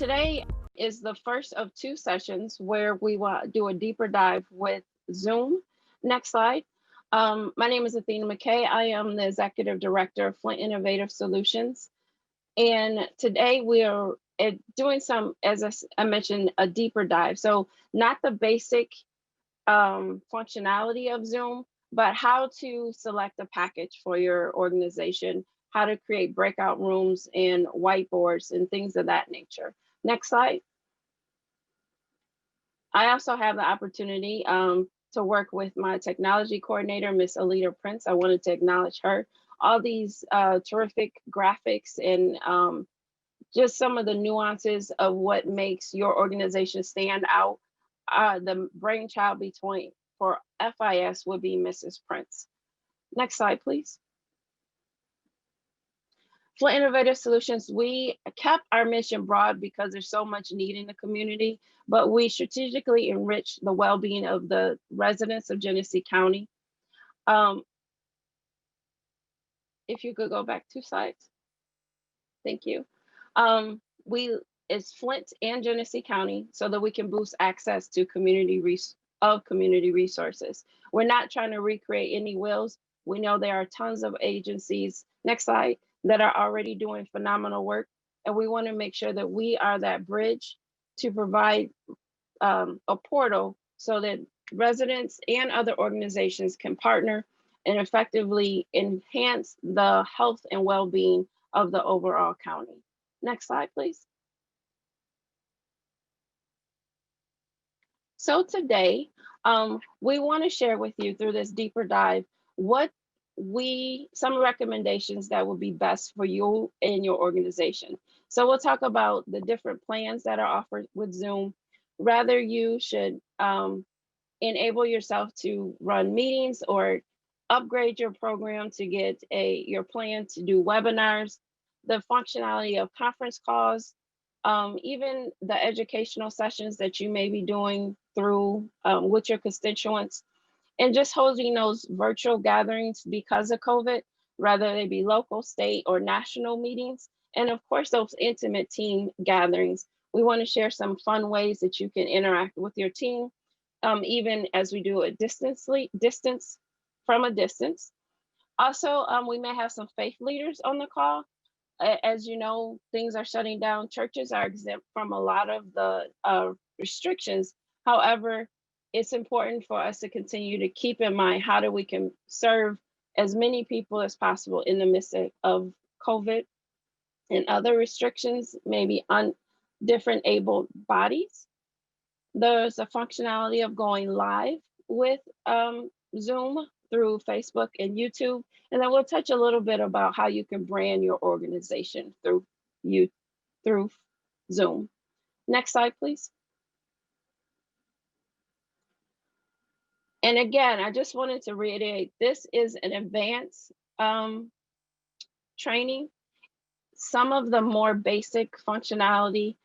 today is the first of two sessions where we will do a deeper dive with Zoom. Next slide. My name is Athena McKay. I am the Executive Director of Flint Innovative Solutions. And today we are doing some, as I mentioned, a deeper dive. So not the basic functionality of Zoom, but how to select a package for your organization, how to create breakout rooms and whiteboards and things of that nature. Next slide. I also have the opportunity to work with my technology coordinator, Miss Alita Prince. I wanted to acknowledge her. All these terrific graphics and just some of the nuances of what makes your organization stand out. The brainchild between for FIS would be Mrs. Prince. Next slide, please. For Innovative Solutions, we kept our mission broad because there's so much need in the community, but we strategically enrich the well-being of the residents of Genesee County. If you could go back 2 slides. Thank you. It's Flint and Genesee County so that we can boost access to community resources. We're not trying to recreate any wheels. We know there are tons of agencies, next slide, that are already doing phenomenal work. And we want to make sure that we are that bridge to provide a portal so that residents and other organizations can partner and effectively enhance the health and well-being of the overall county. Next slide, please. So today, we want to share with you through this deeper dive some recommendations that will be best for you and your organization. So we'll talk about the different plans that are offered with Zoom. Rather, you should enable yourself to run meetings or upgrade your program to get your plan to do webinars, the functionality of conference calls, even the educational sessions that you may be doing through with your constituents, and just holding those virtual gatherings because of COVID, whether they be local, state, or national meetings. And of course, those intimate team gatherings. We want to share some fun ways that you can interact with your team, even as we do it from a distance. Also, we may have some faith leaders on the call. As you know, things are shutting down. Churches are exempt from a lot of the restrictions. However, it's important for us to continue to keep in mind how we can serve as many people as possible in the midst of COVID and other restrictions, maybe on different able bodies. There's a functionality of going live with Zoom through Facebook and YouTube. And then we'll touch a little bit about how you can brand your organization through Zoom. Next slide, please. And again, I just wanted to reiterate, this is an advanced training. Some of the more basic functionality,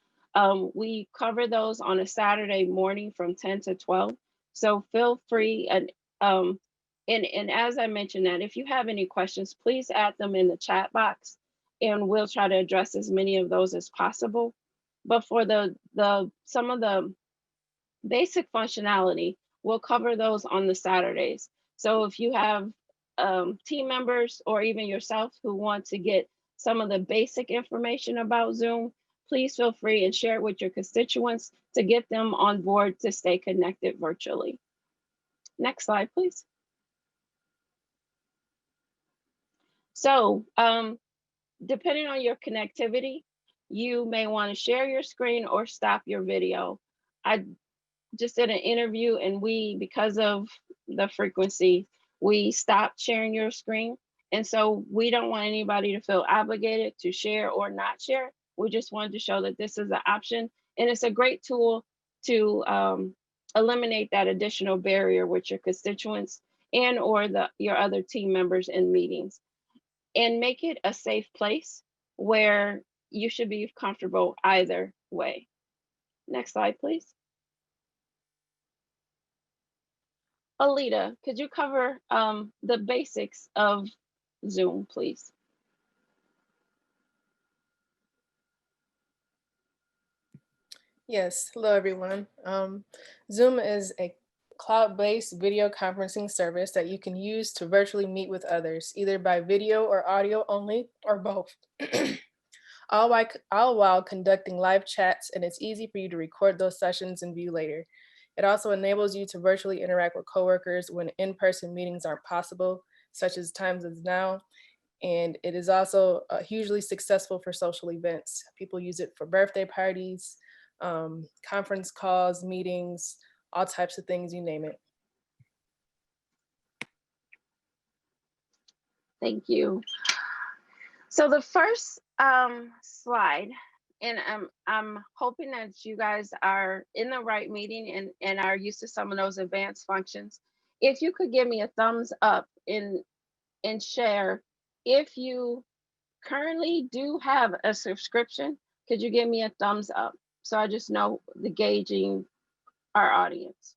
we cover those on a Saturday morning from 10 to 12. So feel free, and as I mentioned that, if you have any questions, please add them in the chat box and we'll try to address as many of those as possible. But for some of the basic functionality, we'll cover those on the Saturdays. So if you have team members or even yourself who want to get some of the basic information about Zoom, please feel free and share it with your constituents to get them on board to stay connected virtually. Next slide, please. So depending on your connectivity, you may want to share your screen or stop your video. I just did an interview and because of the frequency, we stopped sharing your screen. And so we don't want anybody to feel obligated to share or not share. We just wanted to show that this is an option. And it's a great tool to eliminate that additional barrier with your constituents and or your other team members in meetings. And make it a safe place where you should be comfortable either way. Next slide, please. Alita, could you cover the basics of Zoom, please? Yes, hello everyone. Zoom is a cloud-based video conferencing service that you can use to virtually meet with others, either by video or audio only, or both. All while conducting live chats, and it's easy for you to record those sessions and view later. It also enables you to virtually interact with coworkers when in-person meetings aren't possible, such as times as now. And it is also hugely successful for social events. People use it for birthday parties, conference calls, meetings, all types of things, you name it. Thank you. So the first slide, and I'm hoping that you guys are in the right meeting and are used to some of those advanced functions. If you could give me a thumbs up and share if you currently do have a subscription, could you give me a thumbs up? So I just know the gauging our audience.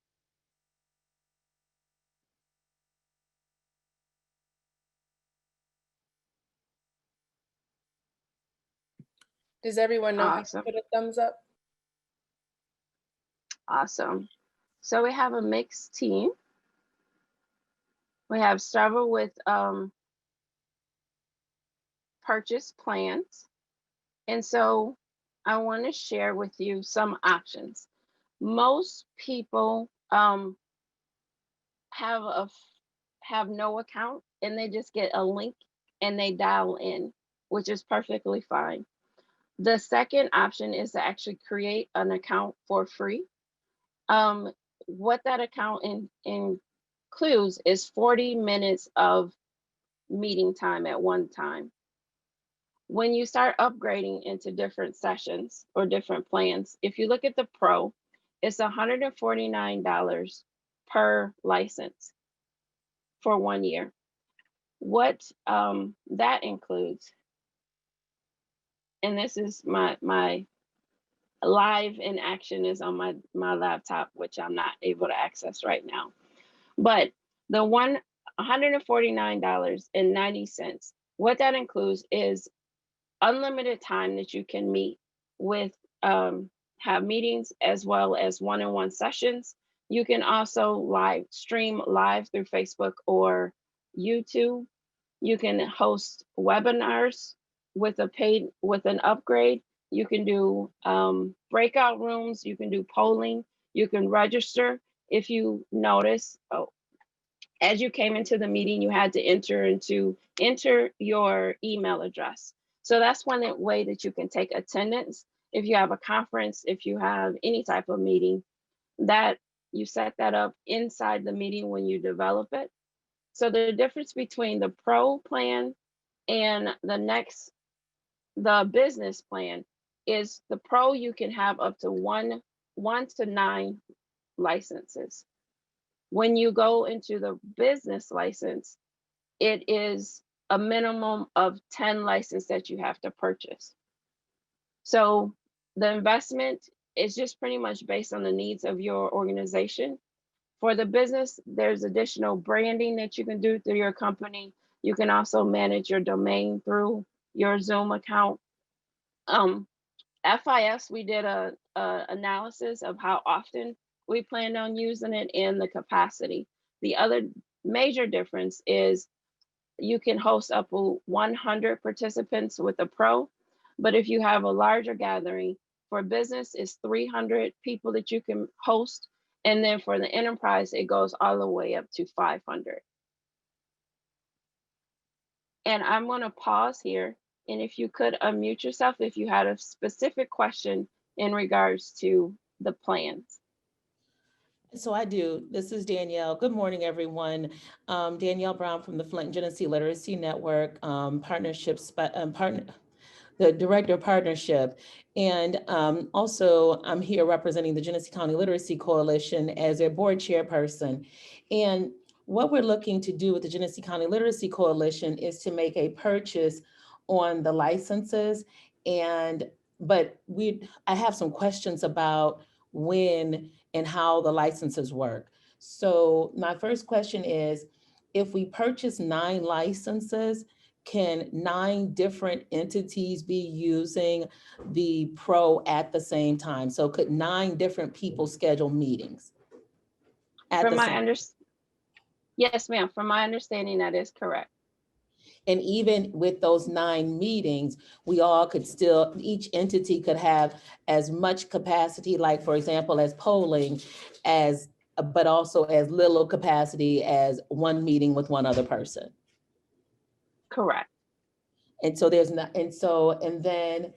Does everyone know how to Awesome. put a thumbs up? Awesome. So we have a mixed team. We have several with purchase plans. And so I want to share with you some options. Most people have have no account and they just get a link and they dial in, which is perfectly fine. The second option is to actually create an account for free. Um, what that account includes is 40 minutes of meeting time at one time. When you start upgrading into different sessions or different plans, if you look at the Pro, it's $149 per license for 1 year. What that includes, and this is my live in action is on my laptop, which I'm not able to access right now. But the $149.90, what that includes is unlimited time that you can meet with, have meetings as well as one-on-one sessions. You can also live stream live through Facebook or YouTube. You can host webinars with an upgrade. You can do breakout rooms. You can do polling. You can register. If you notice, as you came into the meeting, you had to enter your email address. So that's one way that you can take attendance. If you have a conference, if you have any type of meeting, that you set that up inside the meeting when you develop it. So the difference between the Pro plan and the business plan is the Pro, you can have up to one to 9 licenses. When you go into the business license, it is a minimum of 10 licenses that you have to purchase. So the investment is just pretty much based on the needs of your organization. For the business, there's additional branding that you can do through your company. You can also manage your domain through your Zoom account. Um, FIS, we did a analysis of how often we planned on using it and the capacity. The other major difference is you can host up to 100 participants with a Pro, but if you have a larger gathering for business, it's 300 people that you can host, and then for the enterprise, it goes all the way up to 500. And I'm going to pause here. And if you could unmute yourself if you had a specific question in regards to the plans. So I do. This is Danielle. Good morning, everyone. Danielle Brown from the Flint Genesee Literacy Network, the Director of Partnership. And also I'm here representing the Genesee County Literacy Coalition as their board chairperson. And what we're looking to do with the Genesee County Literacy Coalition is to make a purchase on the licenses. But I have some questions about when and how the licenses work. So my first question is, if we purchase 9 licenses, can 9 different entities be using the Pro at the same time? So could 9 different people schedule meetings at From the my same? yes, ma'am. From my understanding, that is correct. And even with those 9 meetings, we all could still, each entity could have as much capacity, like for example, as polling, as, but also as little capacity as one meeting with one other person. Correct. And so there's not, and so, and then,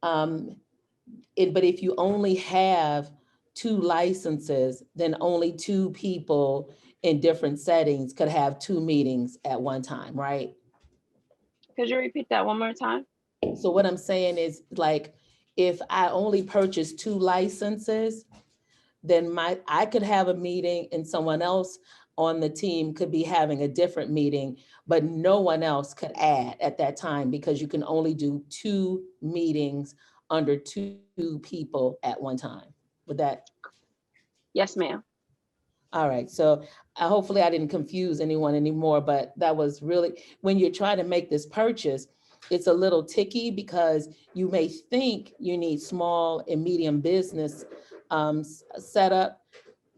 but if you only have 2 licenses, then only 2 people in different settings could have 2 meetings at one time, right? Could you repeat that one more time? So what I'm saying is, like, if I only purchase 2 licenses, then I could have a meeting and someone else on the team could be having a different meeting, but no one else could add at that time because you can only do 2 meetings under 2 people at one time. Would that? Yes, ma'am. All right, so hopefully I didn't confuse anyone anymore, but that was really, when you're trying to make this purchase, it's a little ticky because you may think you need small and medium business setup,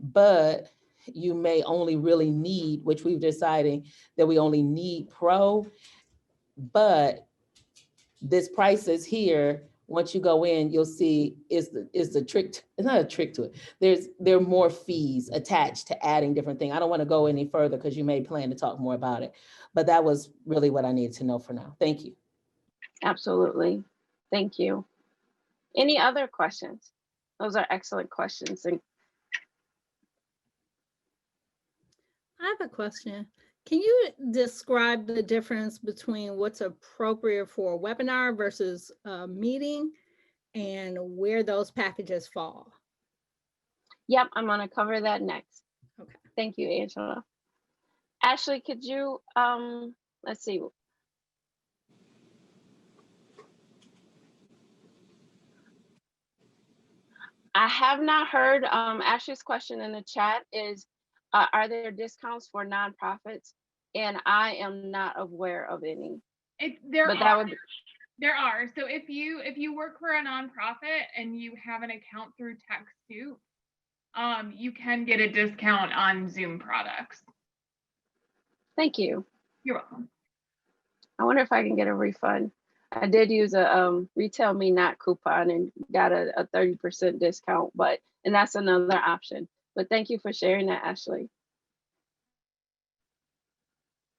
but you may only really need, which we've decided that we only need Pro, but this price is here. Once you go in, you'll see is the trick, it's not a trick to it. There are more fees attached to adding different things. I don't want to go any further because you may plan to talk more about it, but that was really what I needed to know for now. Thank you. Absolutely. Thank you. Any other questions? Those are excellent questions. And I have a question. Can you describe the difference between what's appropriate for a webinar versus a meeting and where those packages fall? yep, I'm going to cover that next. Okay. Thank you, Angela. Ashley, could you, let's see. I have not heard, Ashley's question in the chat is, are there discounts for nonprofits? And I am not aware of any. There But that would, There are. So if you work for a nonprofit and you have an account through TechSoup, you can get a discount on Zoom products. thank you. You're welcome. I wonder if I can get a refund. I did use a Retail Me Not coupon and got a 30% discount, and that's another option. But thank you for sharing that, Ashley.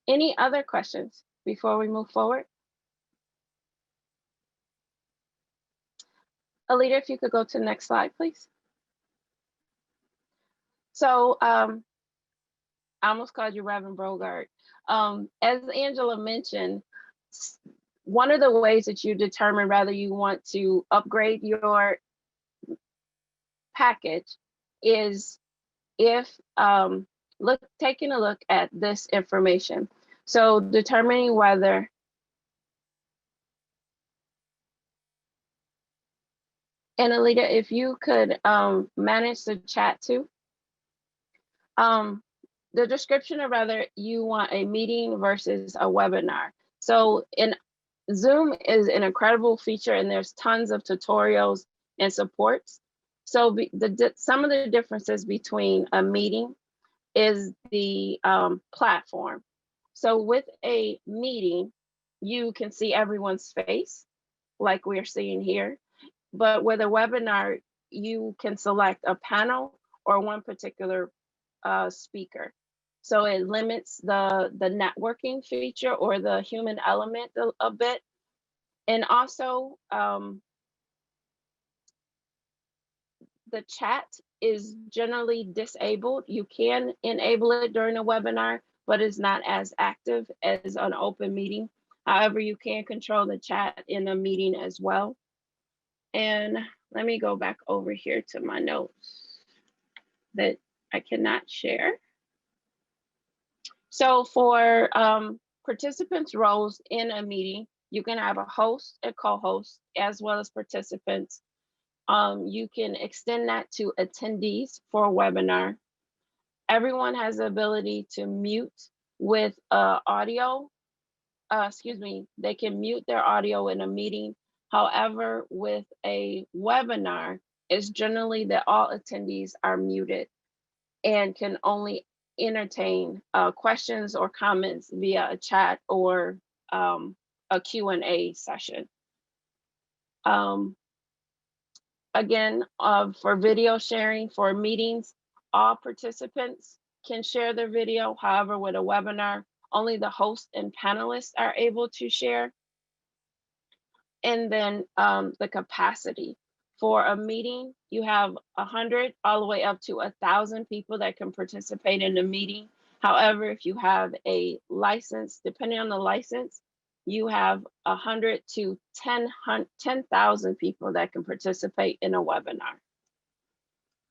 Any other questions before we move forward? Alita, if you could go to the next slide, please. So I almost called you Reverend Brogard. As Angela mentioned, one of the ways that you determine whether you want to upgrade your package is if taking a look at this information. So determining whether and Alita, if you could manage the chat too. The description of whether you want a meeting versus a webinar. So Zoom is an incredible feature and there's tons of tutorials and supports. So some of the differences between a meeting is the platform. So with a meeting, you can see everyone's face like we're seeing here. But with a webinar, you can select a panel or one particular speaker. So it limits the networking feature or the human element a bit. And also the chat is generally disabled. You can enable it during a webinar, but it's not as active as an open meeting. However, you can control the chat in a meeting as well. And let me go back over here to my notes that I cannot share. So for participants' roles in a meeting, you can have a host, a co-host, as well as participants. You can extend that to attendees for a webinar. Everyone has the ability to mute with audio they can mute their audio in a meeting. However, with a webinar, it's generally that all attendees are muted and can only entertain questions or comments via a chat or a Q&A session. Again, for video sharing for meetings, all participants can share their video. However, with a webinar, only the host and panelists are able to share. And then the capacity. For a meeting, you have 100 all the way up to 1,000 people that can participate in the meeting. However, if you have a license, depending on the license, you have 100 to 10,000 people that can participate in a webinar.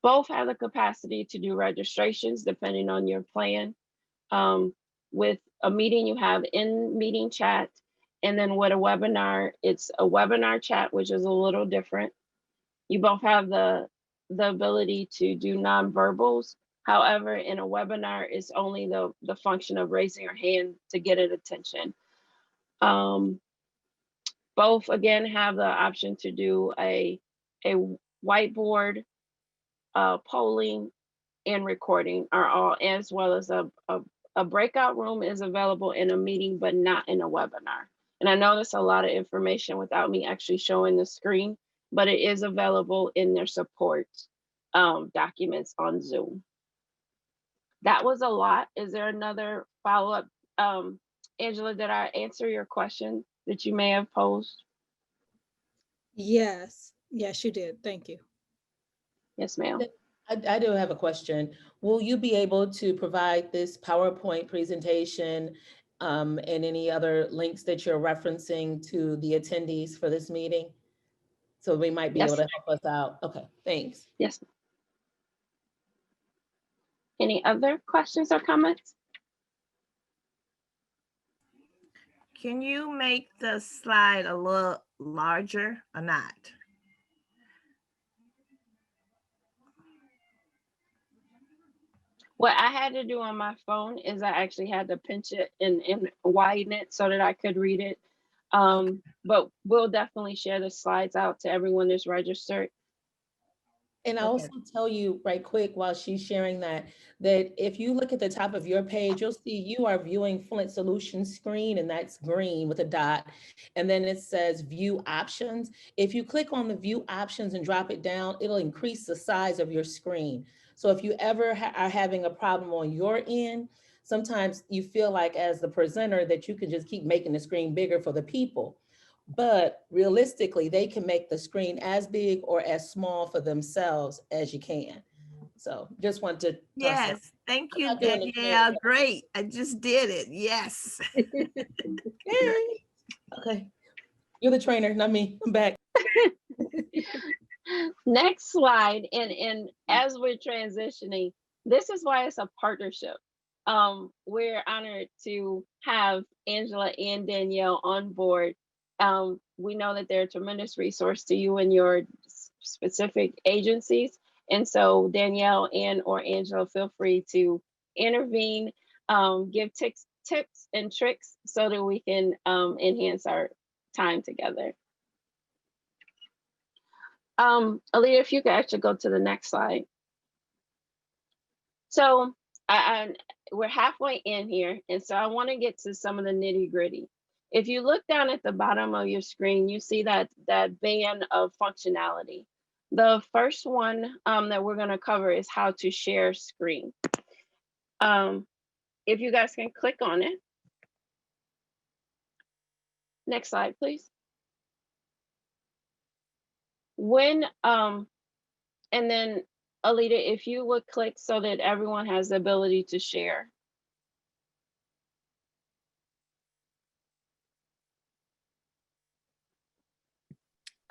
Both have the capacity to do registrations depending on your plan. With a meeting, you have in-meeting chat, and then with a webinar, it's a webinar chat, which is a little different. You both have the ability to do nonverbals. However, in a webinar, it's only the function of raising your hand to get it attention. Both again have the option to do a whiteboard, polling, and recording are all, as well as a breakout room is available in a meeting, but not in a webinar. And I know that's a lot of information without me actually showing the screen, but it is available in their support documents on Zoom. That was a lot. Is there another follow-up? Angela, did I answer your question that you may have posed? Yes, yes, you did. Thank you. Yes, ma'am. I do have a question. Will you be able to provide this PowerPoint presentation and any other links that you're referencing to the attendees for this meeting? So we might be able to help us out. Okay, thanks. Yes. Any other questions or comments? Can you make the slide a little larger or not? What I had to do on my phone is I actually had to pinch it and widen it so that I could read it. But we'll definitely share the slides out to everyone that's registered. And I'll also tell you right quick while she's sharing that if you look at the top of your page, you'll see you are viewing Flint Solutions screen, and that's green with a dot. And then it says view options. If you click on the view options and drop it down, it'll increase the size of your screen. So if you ever are having a problem on your end, sometimes you feel like as the presenter that you can just keep making the screen bigger for the people. But realistically, they can make the screen as big or as small for themselves as you can. So just want to. Yes, thank you, Danielle. Great. I just did it. Yes. Okay. You're the trainer, not me. I'm back. Next slide. And as we're transitioning, this is why it's a partnership. We're honored to have Angela and Danielle on board. We know that they're a tremendous resource to you and your specific agencies. And so Danielle or Angela, feel free to intervene, give tips and tricks so that we can enhance our time together. Aaliyah, if you could actually go to the next slide. So we're halfway in here. And so I want to get to some of the nitty gritty. If you look down at the bottom of your screen, you see that band of functionality. The first one that we're going to cover is how to share screen. If you guys can click on it. Next slide, please. When, and then Alita, if you would click so that everyone has the ability to share.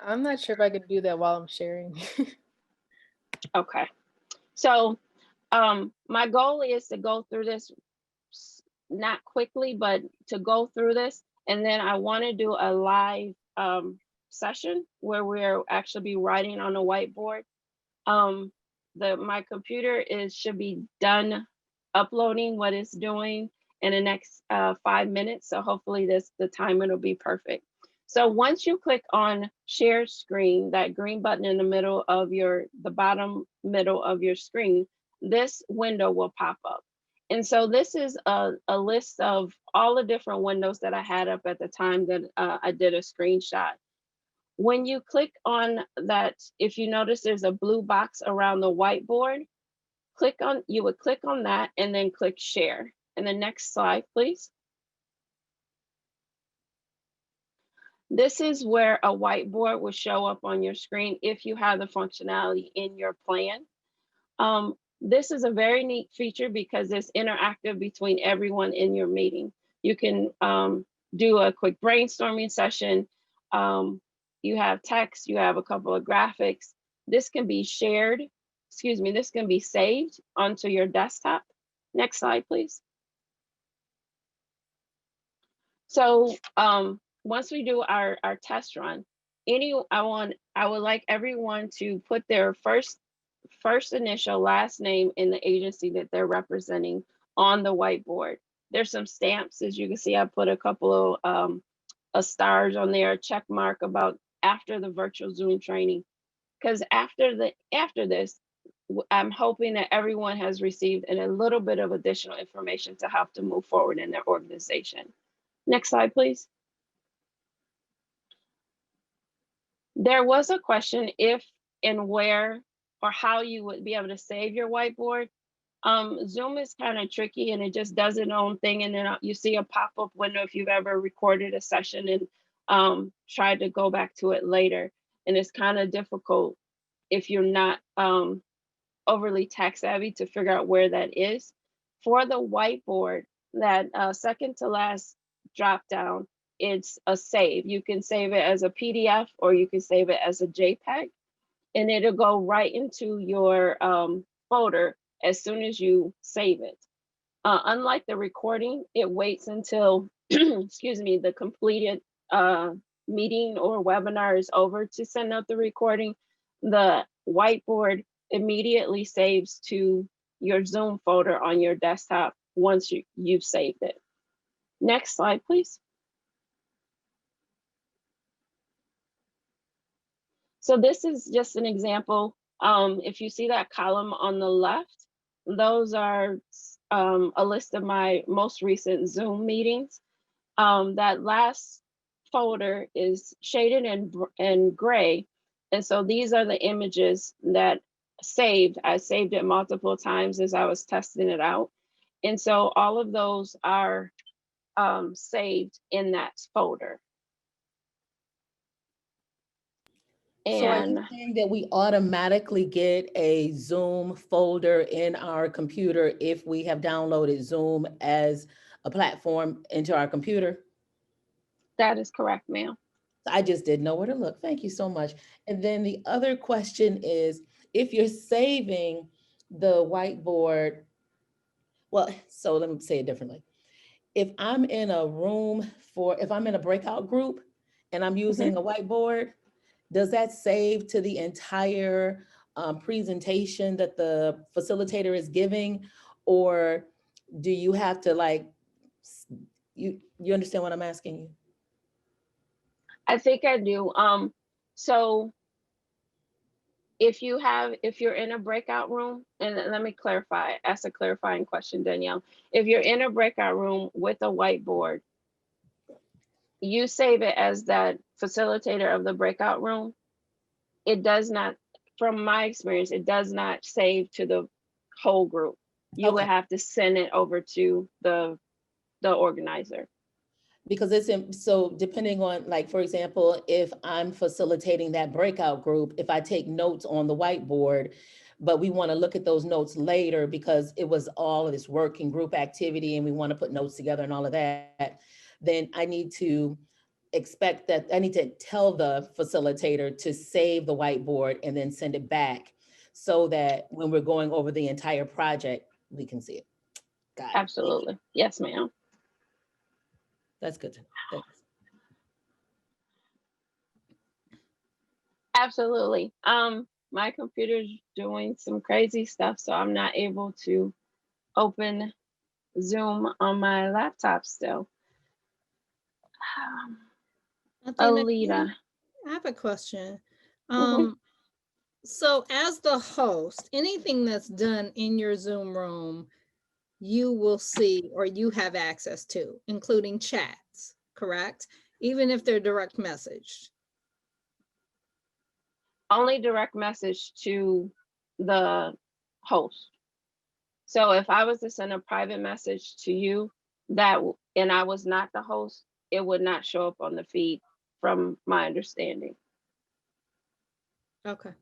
I'm not sure if I can do that while I'm sharing. Okay. So my goal is to go through this, not quickly, but to go through this. And then I want to do a live session where we'll actually be writing on a whiteboard. My computer should be done uploading what it's doing. in the next 5 minutes. So hopefully the timer will be perfect. So once you click on share screen, that green button in the middle of the bottom middle of your screen, this window will pop up. And so this is a list of all the different windows that I had up at the time that I did a screenshot. When you click on that, if you notice there's a blue box around the whiteboard, you would click on that and then click share. And the next slide, please. This is where a whiteboard will show up on your screen if you have the functionality in your plan. This is a very neat feature because it's interactive between everyone in your meeting. You can do a quick brainstorming session. You have text, you have a couple of graphics. This can be shared, this can be saved onto your desktop. Next slide, please. So once we do our test run, I would like everyone to put their first initial, last name in the agency that they're representing on the whiteboard. There's some stamps, as you can see, I put a couple of stars on there, a check mark about after the virtual Zoom training. Because after this, I'm hoping that everyone has received a little bit of additional information to help to move forward in their organization. Next slide, please. There was a question if and where or how you would be able to save your whiteboard. Zoom is kind of tricky and it just does its own thing. And then you see a pop-up window if you've ever recorded a session and tried to go back to it later. And it's kind of difficult if you're not overly tech savvy to figure out where that is. For the whiteboard, that second to last drop down, it's a save. You can save it as a PDF or you can save it as a JPEG, and it'll go right into your folder as soon as you save it. Unlike the recording, it waits until, excuse me, the completed meeting or webinar is over to send out the recording. The whiteboard immediately saves to your Zoom folder on your desktop once you've saved it. Next slide, please. So this is just an example. If you see that column on the left, those are a list of my most recent Zoom meetings. That last folder is shaded in gray. And so these are the images that saved. I saved it multiple times as I was testing it out. And so all of those are saved in that folder. So are And you saying that we automatically get a Zoom folder in our computer if we have downloaded Zoom as a platform into our computer? that is correct, ma'am. I just didn't know where to look. Thank you so much. And then the other question is, if you're saving the whiteboard, well, so let me say it differently. If I'm in a room if I'm in a breakout group and I'm using a whiteboard, does that save to the entire presentation that the facilitator is giving? Or do you have to you understand what I'm asking you? I think I do. So if you're in a breakout room, and let me ask a clarifying question, Danielle. If you're in a breakout room with a whiteboard, you save it as that facilitator of the breakout room. It does not, from my experience, it does not save to the whole group. You would Okay. have to send it over to the organizer. Because so depending on, for example, if I'm facilitating that breakout group, if I take notes on the whiteboard, but we want to look at those notes later because it was all of this working group activity and we want to put notes together and all of that, then I need to tell the facilitator to save the whiteboard and then send it back so that when we're going over the entire project, we can see it. Got it. Absolutely. Yes, ma'am. That's good to know. Thanks. Absolutely. My computer's doing some crazy stuff, so I'm not able to open Zoom on my laptop still. Athena, Alita. I have a question. Mhm. So as the host, anything that's done in your Zoom room, you will see or you have access to, including chats, correct? Even if they're direct message. Only direct message to the host. So if I was to send a private message to you and I was not the host, it would not show up on the feed from my understanding. Okay.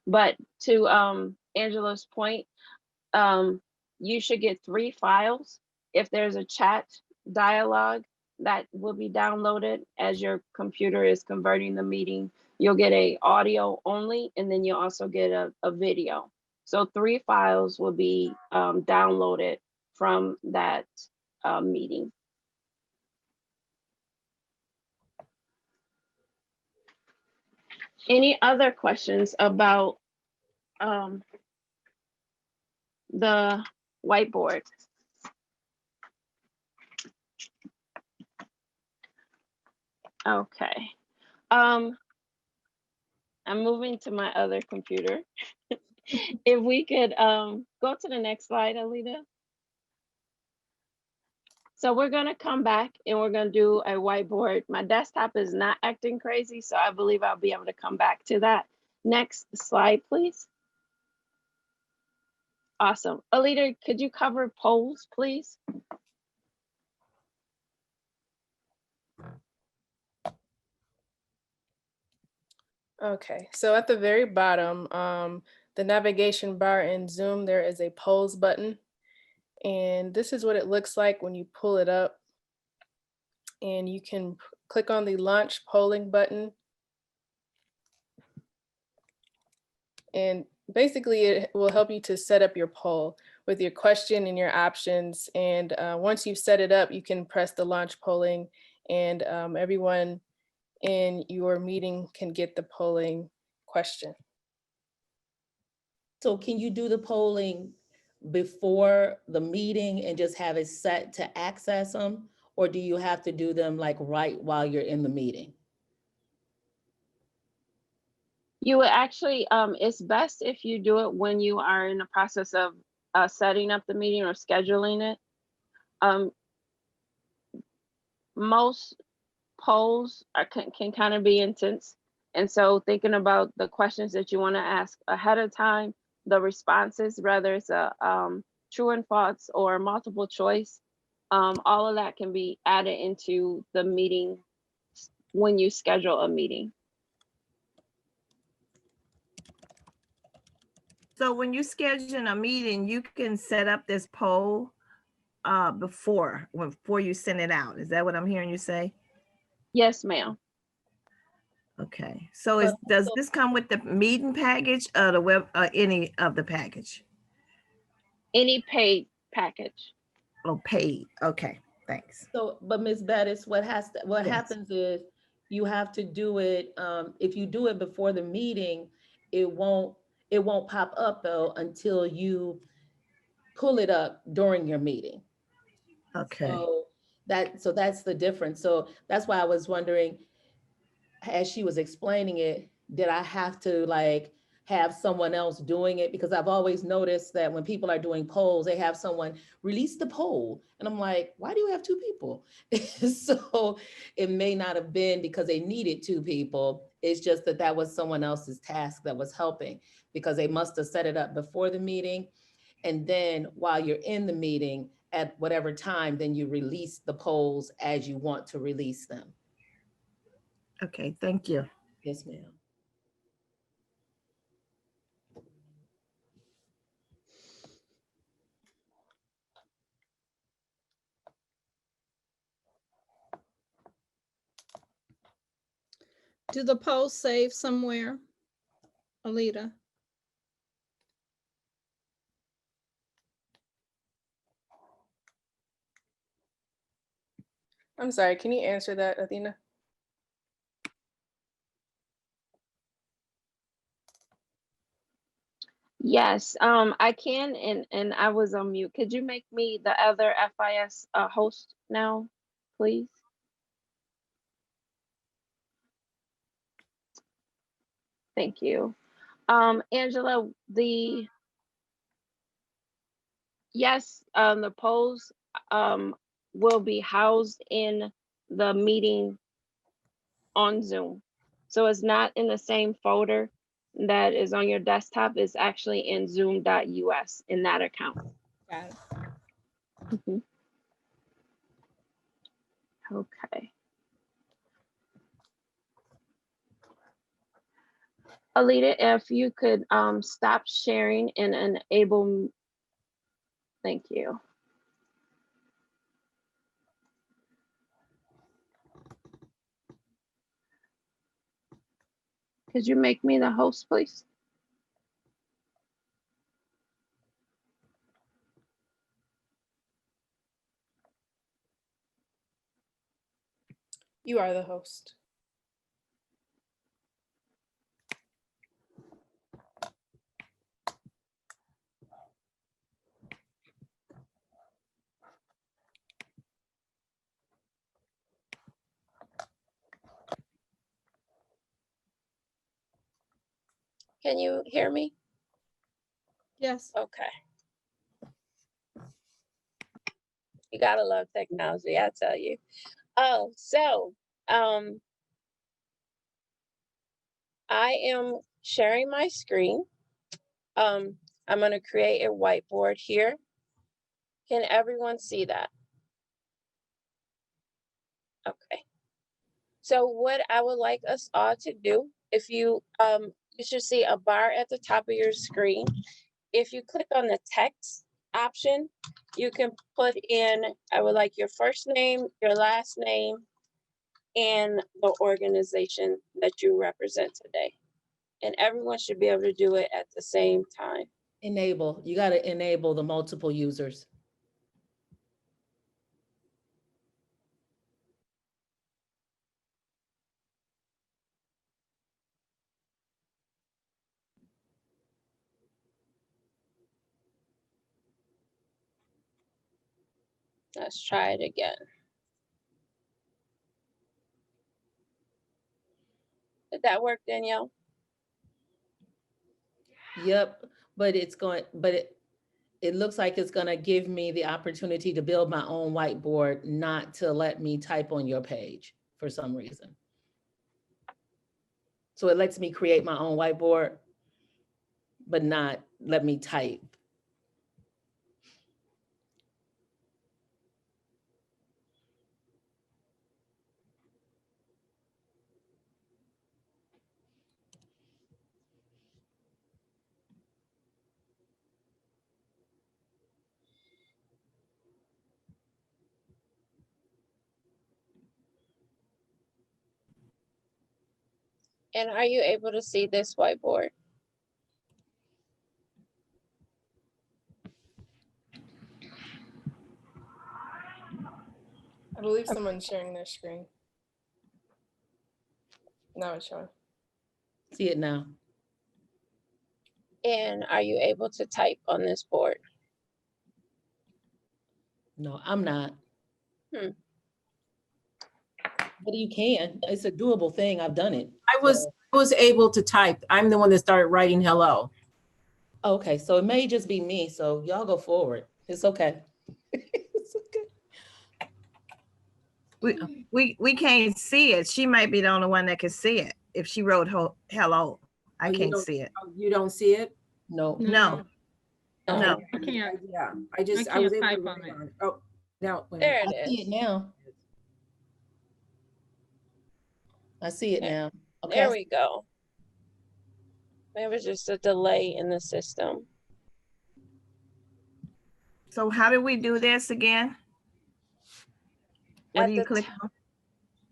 But to Angela's point, you should get 3 files. If there's a chat dialogue that will be downloaded as your computer is converting the meeting, you'll get a audio only, and then you'll also get a video. So 3 files will be downloaded from that meeting. Any other questions about the whiteboard? Okay. I'm moving to my other computer. If we could go to the next slide, Alita. So we're gonna come back and we're gonna do a whiteboard. My desktop is not acting crazy, so I believe I'll be able to come back to that. Next slide, please. Awesome. Alita, could you cover polls, please? Okay, so at the very bottom, the navigation bar in Zoom, there is a polls button. And this is what it looks like when you pull it up. And you can click on the launch polling button. And basically it will help you to set up your poll with your question and your options. And once you've set it up, you can press the launch polling and everyone in your meeting can get the polling question. So can you do the polling before the meeting and just have it set to access them? Or do you have to do them like right while you're in the meeting? You would actually, it's best if you do it when you are in the process of setting up the meeting or scheduling it. Most polls can kind of be intense. And so thinking about the questions that you want to ask ahead of time, the responses, whether it's a true and false or multiple choice, all of that can be added into the meeting when you schedule a meeting. So when you schedule a meeting, you can set up this poll before you send it out. Is that what I'm hearing you say? Yes, ma'am. Okay. So does this come with the meeting package or the web any of the package? Any paid package. Oh, paid. Okay. Thanks. So, but Ms. Bettis, what Yes. happens is you have to do it, if you do it before the meeting, it won't pop up though until you pull it up during your meeting. Okay. So that's the difference. So that's why I was wondering, as she was explaining it, did I have to like have someone else doing it? Because I've always noticed that when people are doing polls, they have someone release the poll. And I'm like, why do you have 2 people? So it may not have been because they needed 2 people. It's just that was someone else's task that was helping, because they must have set it up before the meeting. And then while you're in the meeting at whatever time, then you release the polls as you want to release them. Okay. Thank you. Yes, ma'am. Do the polls save somewhere, Alita? I'm sorry, can you answer that, Athena? Yes, I can, and I was on mute. Could you make me the other FIS host now, please? Thank you. Angela, the polls will be housed in the meeting on Zoom. So it's not in the same folder that is on your desktop. It's actually in zoom.us in that account. Got it. Mhm. Okay. Alita, if you could stop sharing and enable, thank you. Could you make me the host, please? You are the host. Can you hear me? Yes. Okay. You gotta love technology, I tell you. Oh, so I am sharing my screen. I'm gonna create a whiteboard here. Can everyone see that? Okay. So what I would like us all to do, if you should see a bar at the top of your screen. If you click on the text option, you can put in, I would like your first name, your last name, and the organization that you represent today. And everyone should be able to do it at the same time. Enable, you got to enable the multiple users. Let's try it again. Did that work, Danielle? Yep, but it looks like it's gonna give me the opportunity to build my own whiteboard, not to let me type on your page for some reason. So it lets me create my own whiteboard, but not let me type. And are you able to see this whiteboard? I believe someone's sharing their screen. Now it's showing. See it now. And are you able to type on this board? No, I'm not. Hmm. But you can. It's a doable thing. I've done it. I was able to type. I'm the one that started writing hello. Okay, so it may just be me. So y'all go forward. It's okay. It's okay. We can't see it. She might be the only one that can see it. If she wrote hello, I Oh, you can't don't- see it. Oh, you don't see it? No. No, Uh-uh. no. I can't. Yeah, I I was can't able to type on write it. on it. Oh, now. wait a There minute. it I see is. it now. I see it now. Okay. There we go. There was just a delay in the system. So how do we do this again? What At do you the click on?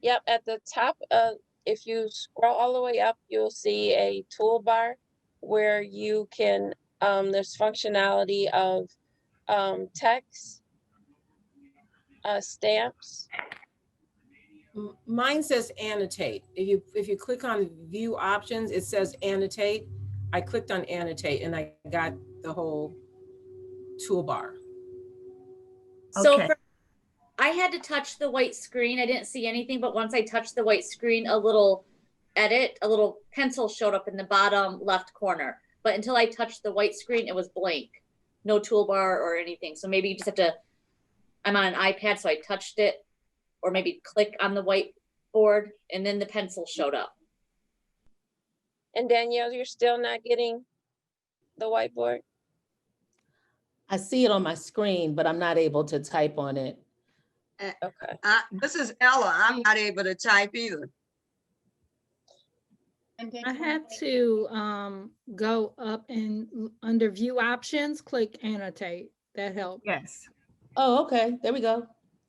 Yep, at the top of, if you scroll all the way up, you'll see a toolbar where you can, there's functionality of text, stamps. Mine says annotate. If you click on view options, it says annotate. I clicked on annotate and I got the whole toolbar. So Okay. I had to touch the white screen. I didn't see anything, but once I touched the white screen, a little pencil showed up in the bottom left corner. But until I touched the white screen, it was blank, no toolbar or anything. So maybe you just have to, I'm on an iPad, so I touched it, or maybe click on the whiteboard and then the pencil showed up. And Danielle, you're still not getting the whiteboard? I see it on my screen, but I'm not able to type on it. Okay. This is Ella. I'm not able to type either. I had to go up and under view options, click annotate. That helped. Yes. Oh, okay, there we go.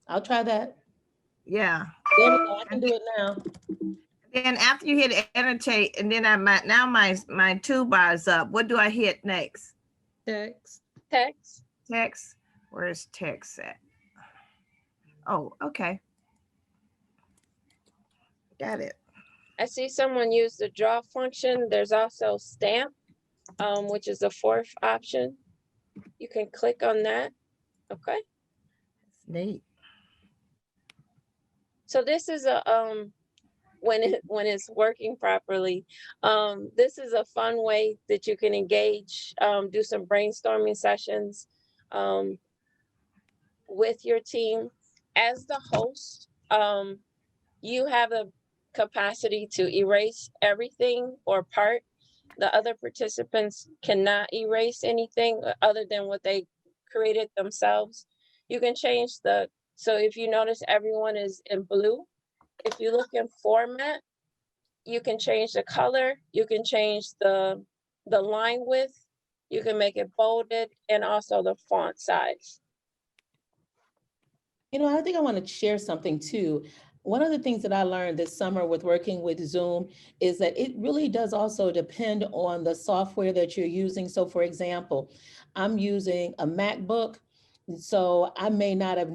I'll try that. Yeah. There we go, I can do it now. Then after you hit annotate, and then my toolbar is up. What do I hit next? Text. Text. Text. Where's text at? Oh, okay. Got it. I see someone use the draw function. There's also stamp, which is the fourth option. You can click on that. Okay. Neat. So this is a when it's working properly, this is a fun way that you can engage, do some brainstorming sessions with your team. As the host, you have the capacity to erase everything or part. The other participants cannot erase anything other than what they created themselves. You can change so if you notice everyone is in blue, if you look in format, you can change the color, you can change the line width, you can make it bolded, and also the font size. You know, I think I want to share something too. One of the things that I learned this summer with working with Zoom is that it really does also depend on the software that you're using. So for example, I'm using a MacBook, so I may not have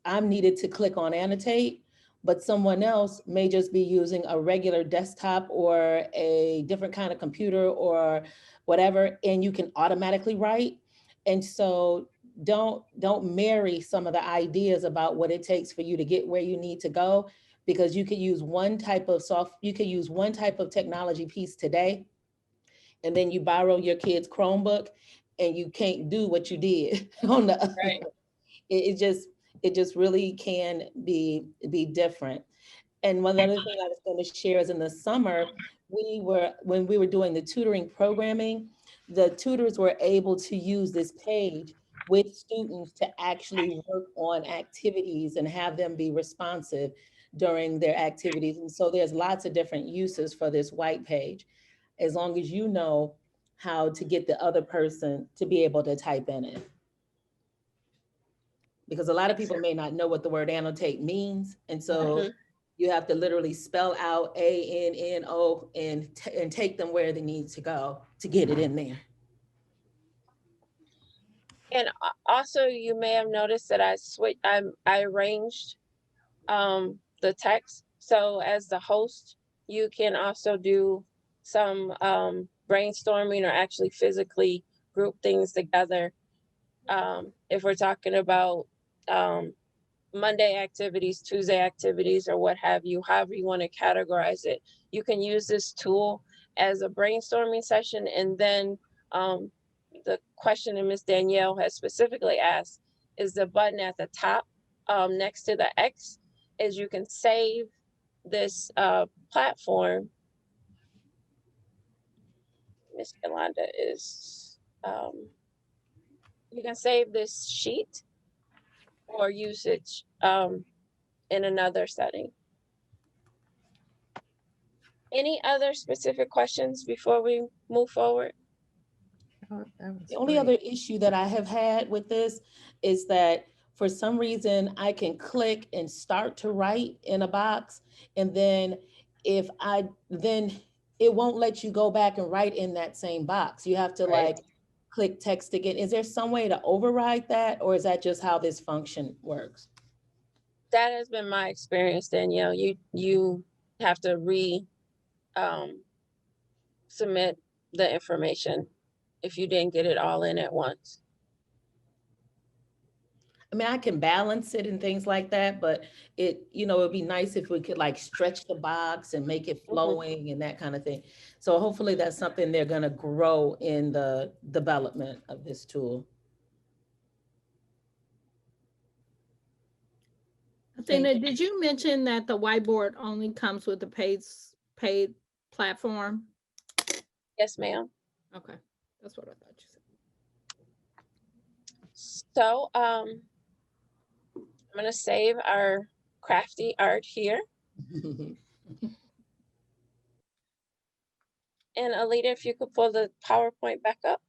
I'm needed to click on annotate, but someone else may just be using a regular desktop or a different kind of computer or whatever, and you can automatically write. And so don't marry some of the ideas about what it takes for you to get where you need to go, because you could use one type of technology piece today, and then you borrow your kid's Chromebook and you can't do what you did on the other. Right. It just really can be different. And one other thing I was going to share is in the summer, when we were doing the tutoring programming, the tutors were able to use this page with students to actually work on activities and have them be responsive during their activities. And so there's lots of different uses for this white page, as long as you know how to get the other person to be able to type in it. Because a lot of people may not know what the word annotate means. And so you have to literally spell out ANNO and take them where they need to go to get it in there. And also, you may have noticed that I arranged the text. So as the host, you can also do some brainstorming or actually physically group things together. If we're talking about Monday activities, Tuesday activities, or what have you, however you want to categorize it, you can use this tool as a brainstorming session. And then the question that Ms. Danielle has specifically asked is the button at the top next to the X, is you can save this platform. Ms. Yolanda is, you can save this sheet or usage in another setting. Any other specific questions before we move forward? The only other issue that I have had with this is that for some reason I can click and start to write in a box, and then it won't let you go back and write in that same box. You have to like click text again. Is there some way to override that, or is that just how this function works? That has been my experience, Danielle. You have to submit the information if you didn't get it all in at once. I mean, I can balance it and things like that, but it'd be nice if we could like stretch the box and make it flowing and that kind of thing. So hopefully that's something they're gonna grow in the development of this tool. Athena, did you mention that the whiteboard only comes with the paid platform? Yes, ma'am. Okay, that's what I thought you said. So I'm gonna save our crafty art here. And Alita, if you could pull the PowerPoint back up.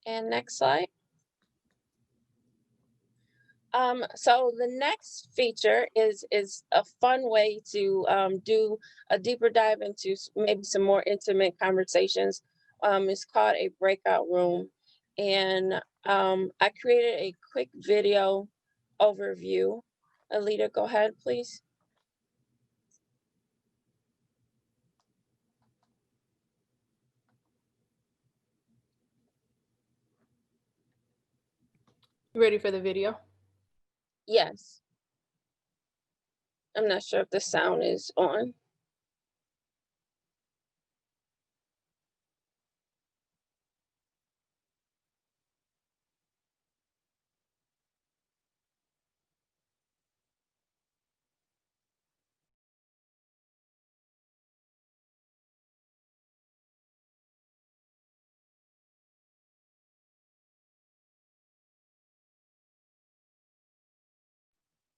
And next slide. So the next feature is a fun way to do a deeper dive into maybe some more intimate conversations. It's called a breakout room. And I created a quick video overview. Alita, go ahead, please. You ready for the video? Yes. I'm not sure if the sound is on.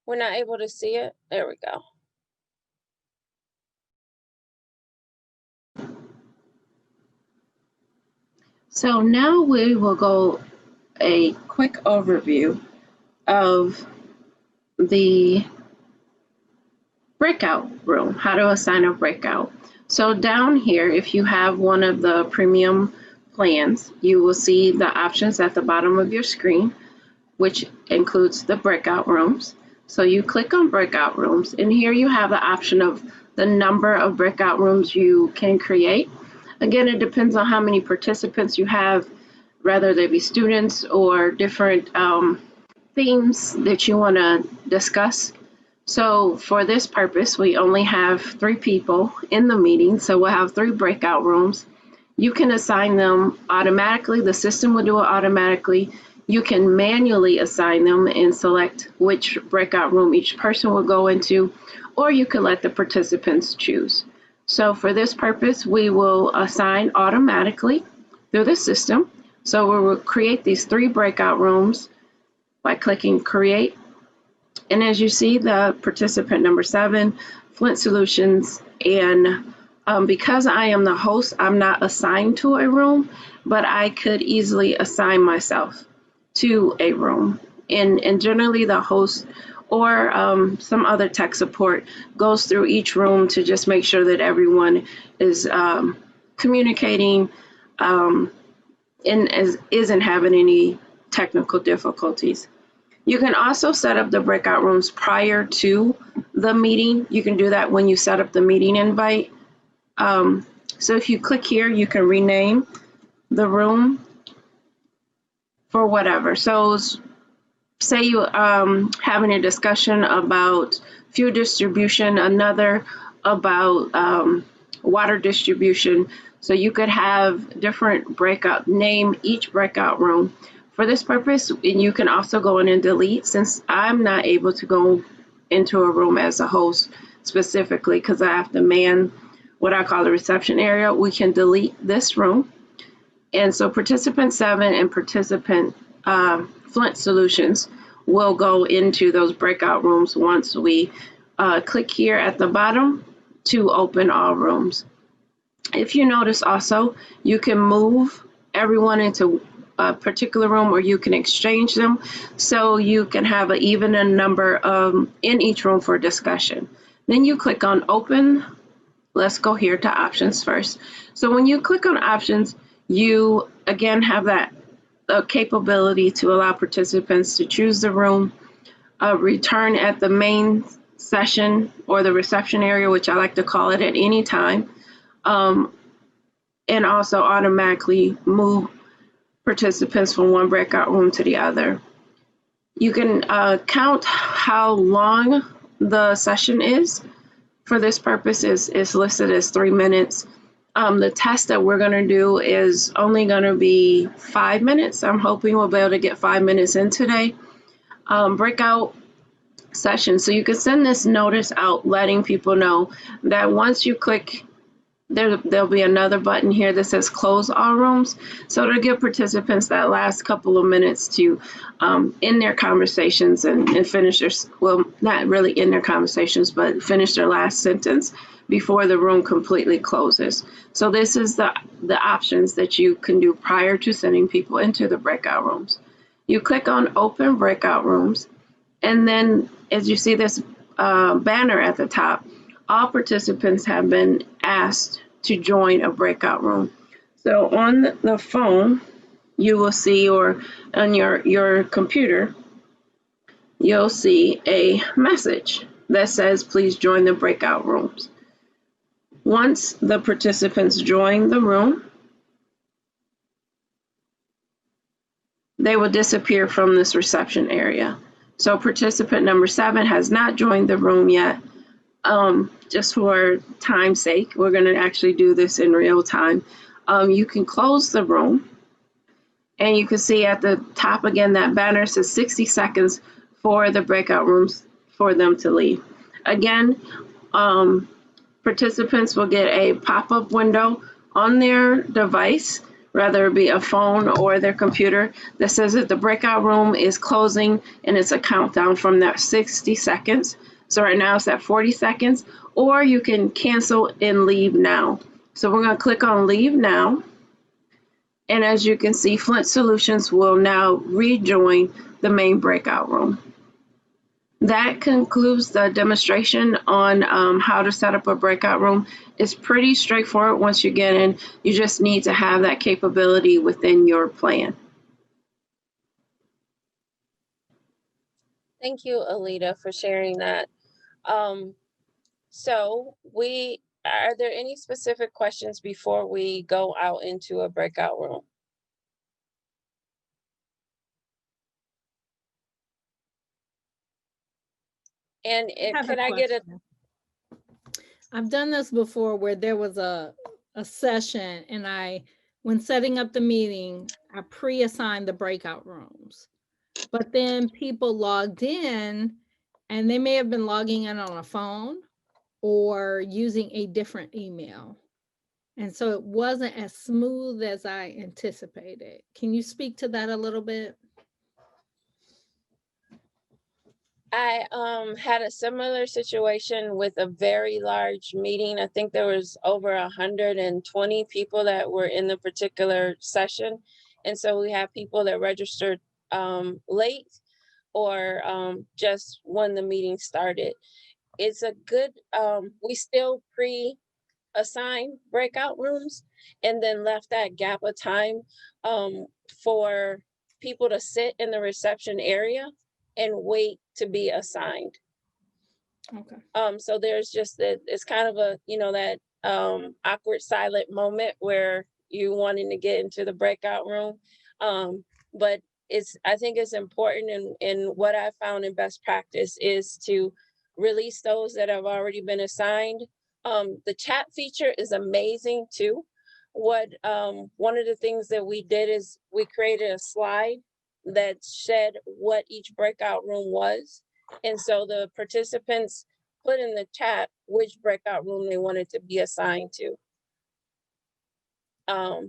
We're not able to see it. There we go. So now we will go a quick overview of the breakout room, how to assign a breakout. So down here, if you have one of the premium plans, you will see the options at the bottom of your screen, which includes the breakout rooms. So you click on breakout rooms, and here you have the option of the number of breakout rooms you can create. Again, it depends on how many participants you have, whether they be students or different themes that you want to discuss. So for this purpose, we only have 3 people in the meeting, so we'll have 3 breakout rooms. You can assign them automatically. The system will do it automatically. You can manually assign them and select which breakout room each person will go into, or you can let the participants choose. So for this purpose, we will assign automatically through the system. So we will create these 3 breakout rooms by clicking create. And as you see, the participant number 7, Flint Solutions, and because I am the host, I'm not assigned to a room, but I could easily assign myself to a room. And generally the host or some other tech support goes through each room to just make sure that everyone is communicating and isn't having any technical difficulties. You can also set up the breakout rooms prior to the meeting. You can do that when you set up the meeting invite. So if you click here, you can rename the room for whatever. So say you having a discussion about fuel distribution, another about water distribution. So you could have different breakout, name each breakout room. For this purpose, and you can also go in and delete, since I'm not able to go into a room as a host specifically because I have to man what I call the reception area, we can delete this room. And so participant 7 and participant Flint Solutions will go into those breakout rooms once we click here at the bottom to open all rooms. If you notice also, you can move everyone into a particular room, or you can exchange them, so you can have an even number in each room for discussion. Then you click on open. Let's go here to options first. So when you click on options, You again have that capability to allow participants to choose the room, return at the main session or the reception area, which I like to call it, at any time, and also automatically move participants from one breakout room to the other. You can count how long the session is. For this purpose is listed as 3 minutes. The test that we're going to do is only going to be 5 minutes. I'm hoping we'll be able to get 5 minutes in today. Breakout session. So you can send this notice out letting people know that once you click, there'll be another button here that says close all rooms. So it'll give participants that last couple of minutes to end their conversations and finish their, well, not really end their conversations, but finish their last sentence before the room completely closes. So this is the options that you can do prior to sending people into the breakout rooms. You click on open breakout rooms, and then as you see this banner at the top, all participants have been asked to join a breakout room. So on the phone, you will see, or on your computer, you'll see a message that says, please join the breakout rooms. Once the participants join the room, they will disappear from this reception area. So participant number 7 has not joined the room yet. Just for time's sake, we're going to actually do this in real time. You can close the room, and you can see at the top again, that banner says 60 seconds for the breakout rooms for them to leave. Again, participants will get a pop-up window on their device, whether it be a phone or their computer, that says that the breakout room is closing, and it's a countdown from that 60 seconds. So right now it's at 40 seconds, or you can cancel and leave now. So we're going to click on leave now. And as you can see, Flint Solutions will now rejoin the main breakout room. That concludes the demonstration on how to set up a breakout room. It's pretty straightforward once you get in. You just need to have that capability within your plan. Thank you, Alita, for sharing that. So are there any specific questions before we go out into a breakout room? And could I get a I've done this before where there was a session, and when setting up the meeting, I pre-assigned the breakout rooms. But then people logged in, and they may have been logging in on a phone or using a different email. And so it wasn't as smooth as I anticipated. Can you speak to that a little bit? I had a similar situation with a very large meeting. I think there was over 120 people that were in the particular session. And so we have people that registered late or just when the meeting started. It's a good, we still pre-assign breakout rooms and then left that gap of time for people to sit in the reception area and wait to be assigned. Okay. So there's just that, it's kind of a, that awkward silent moment where you wanting to get into the breakout room. But I think it's important, and what I found in best practice is to release those that have already been assigned. The chat feature is amazing too. One of the things that we did is we created a slide that said what each breakout room was. And so the participants put in the chat which breakout room they wanted to be assigned to.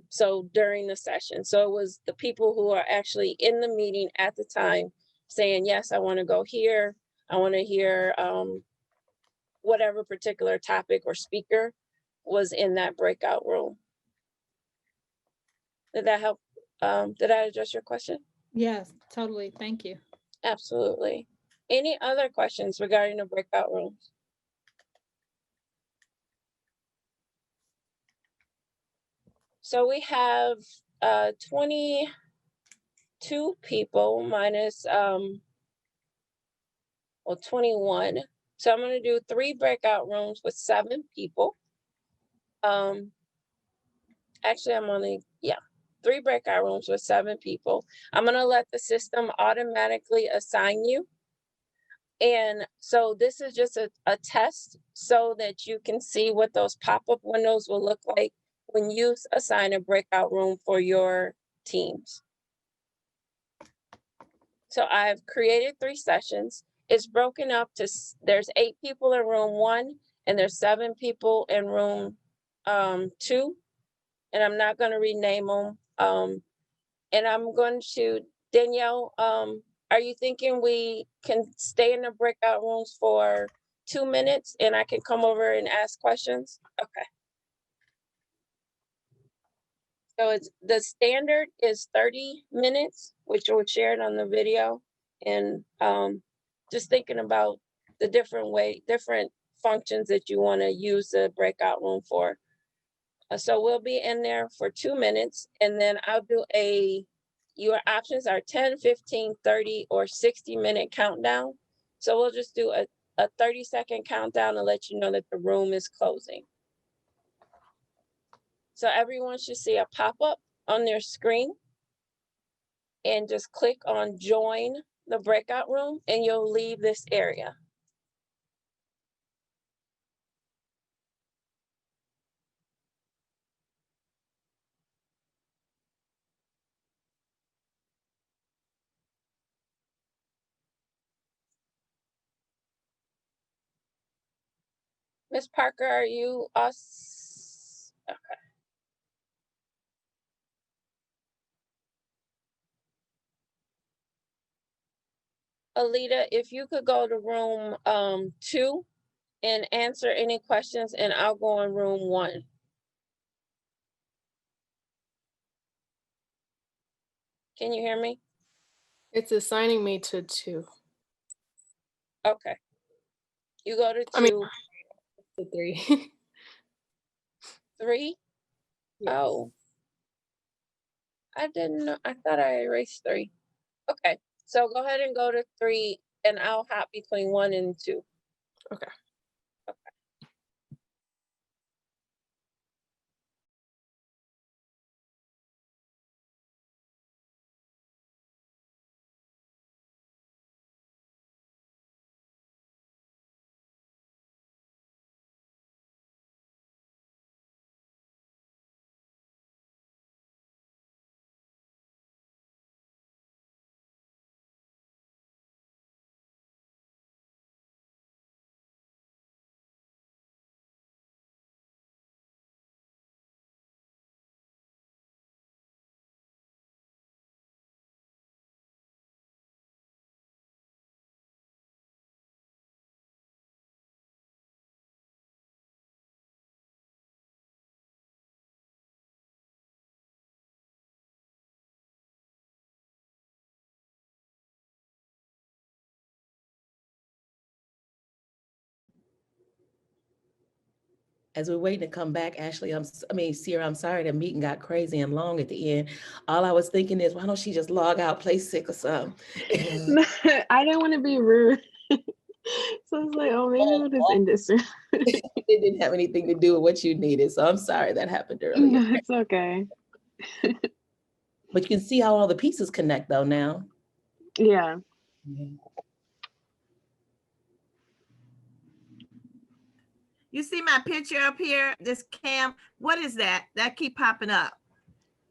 So during the session, so it was the people who are actually in the meeting at the time saying, yes, I want to go here. I want to hear whatever particular topic or speaker was in that breakout room. Did that help? Did I address your question? Yes, totally. Thank you. Absolutely. Any other questions regarding the breakout rooms? So we have 22 people minus well 21. So I'm gonna do 3 breakout rooms with 7 people. Actually I'm only, 3 breakout rooms with 7 people. I'm gonna let the system automatically assign you. And so this is just a test so that you can see what those pop-up windows will look like when you assign a breakout room for your teams. So I've created 3 sessions. It's broken up to, there's 8 people in room 1 and there's 7 people in room 2. And I'm not gonna rename them. And I'm going to, Danielle, are you thinking we can stay in the breakout rooms for 2 minutes and I can come over and ask questions? Okay. So it's, the standard is 30 minutes, which we'll share it on the video. And just thinking about the different functions that you want to use the breakout room for. So we'll be in there for 2 minutes and then I'll do your options are 10, 15, 30, or 60-minute countdown. So we'll just do a 30-second countdown and let you know that the room is closing. So everyone should see a pop-up on their screen and just click on join the breakout room and you'll leave this area. Ms. Parker, are you us? Okay. Alita, if you could go to room 2 and answer any questions and I'll go in room 1. Can you hear me? It's assigning me to 2. Okay. You go to 2. I mean, to 3. 3? Yes. Oh. I didn't know. I thought I erased 3. Okay. So go ahead and go to 3 and I'll hop between 1 and 2. Okay. As we're waiting to come back, Ashley, Sierra, I'm sorry the meeting got crazy and long at the end. All I was thinking is, why don't she just log out, play sick or something? I didn't want to be rude. So I was like, oh, maybe we'll just end this. It didn't have anything to do with what you needed. So I'm sorry that happened earlier. No, it's okay. But you can see how all the pieces connect though now. Yeah. You see my picture up here, this cam, what is that? That keep popping up.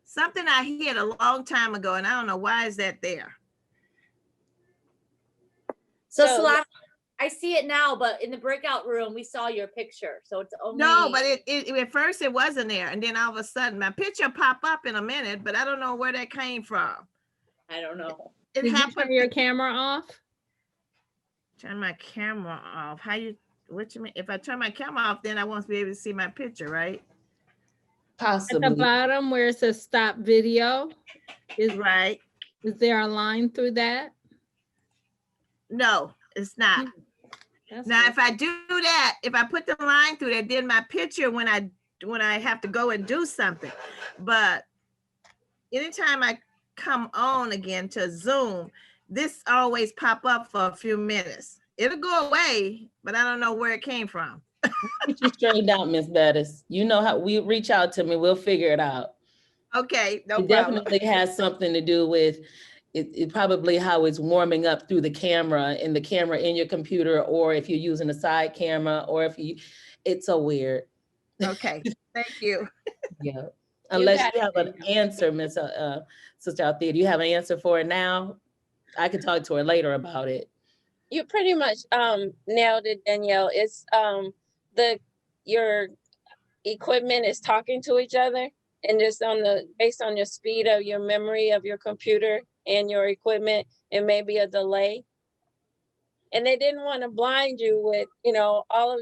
Something I hit a long time ago and I don't know why is that there. So Solana, I see it now, but in the breakout room, we saw your picture. So it's only. No, but it at first it wasn't there. And then all of a sudden my picture pop up in a minute, but I don't know where that came from. I don't know. It Did you happened. turn your camera off? Turn my camera off. What you mean? If I turn my camera off, then I won't be able to see my picture, right? Possibly. At the bottom where it says stop video, is Right. there a line through that? No, it's not. That's Now, weird. if I do that, if I put the line through that, then my picture, when I have to go and do something. But anytime I come on again to Zoom, this always pop up for a few minutes. It'll go away, but I don't know where it came from. Get you straightened out, Miss Bettis. You know how we reach out to me, we'll figure it out. Okay, no It problem. definitely has something to do with it probably how it's warming up through the camera and the camera in your computer, or if you're using a side camera, or if you, it's so weird. Okay, thank you. Yeah. Unless got you it, have an answer, Miss Sister Althea, do you have an answer for it now? I can talk to her later about it. You pretty much nailed it, Danielle. It's your equipment is talking to each other, and just based on your speed of your memory of your computer and your equipment, it may be a delay. And they didn't want to blind you with, all of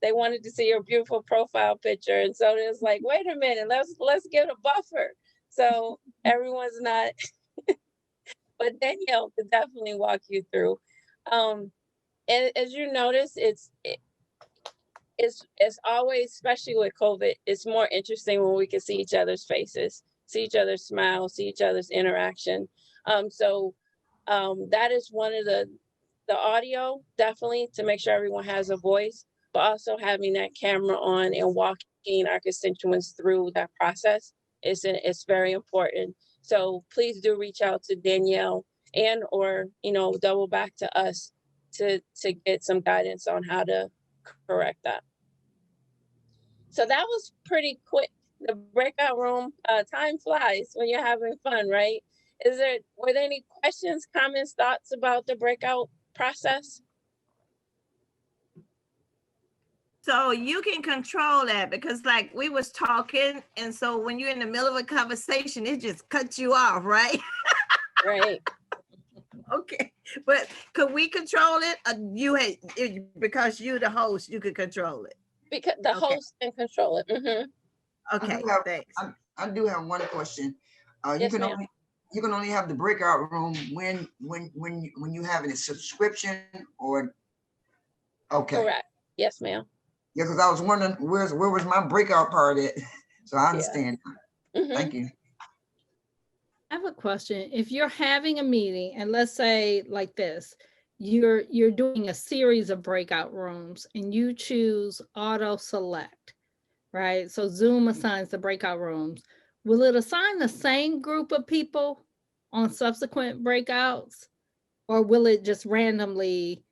they wanted to see your beautiful profile picture. And so it was like, wait a minute, let's get a buffer. So everyone's not, but Danielle could definitely walk you through. And as you notice, it's always, especially with COVID, it's more interesting when we can see each other's faces, see each other's smiles, see each other's interaction. So that is one of the audio, definitely, to make sure everyone has a voice, but also having that camera on and walking our constituents through that process it's very important. So please do reach out to Danielle or double back to us to get some guidance on how to correct that. So that was pretty quick. The breakout room, time flies when you're having fun, right? Were there any questions, comments, thoughts about the breakout process? So you can control that, because like we was talking, and so when you're in the middle of a conversation, it just cuts you off, right? Right. Okay, but could we control it? Because you're the host, you could control it. Because the host can control it. Mm-hmm. Okay, thanks. I do have one question. Yes, you can only have the breakout room when you have a subscription, or okay. Correct. Yes, ma'am. Yeah, because I was wondering where was my breakout part at? So I understand. Mm-hmm. Thank you. I have a question. If you're having a meeting, and let's say like this, you're doing a series of breakout rooms and you choose auto select, right? So Zoom assigns the breakout rooms. Will it assign the same group of people on subsequent breakouts, or will it just randomly,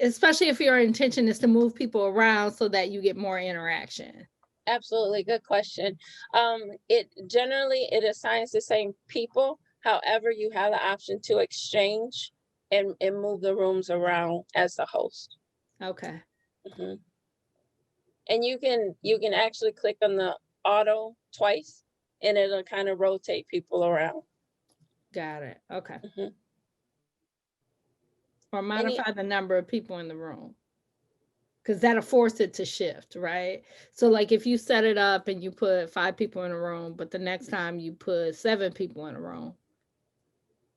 especially if your intention is to move people around so that you get more interaction? Absolutely, good question. It generally assigns the same people. However, you have the option to exchange and move the rooms around as the host. Okay. Mm-hmm. And you can actually click on the auto twice, and it'll kind of rotate people around. Got it. Okay. Mm-hmm. Or modify the number of people in the room, because that'll force it to shift, right? So like if you set it up and you put 5 people in a room, but the next time you put 7 people in a room.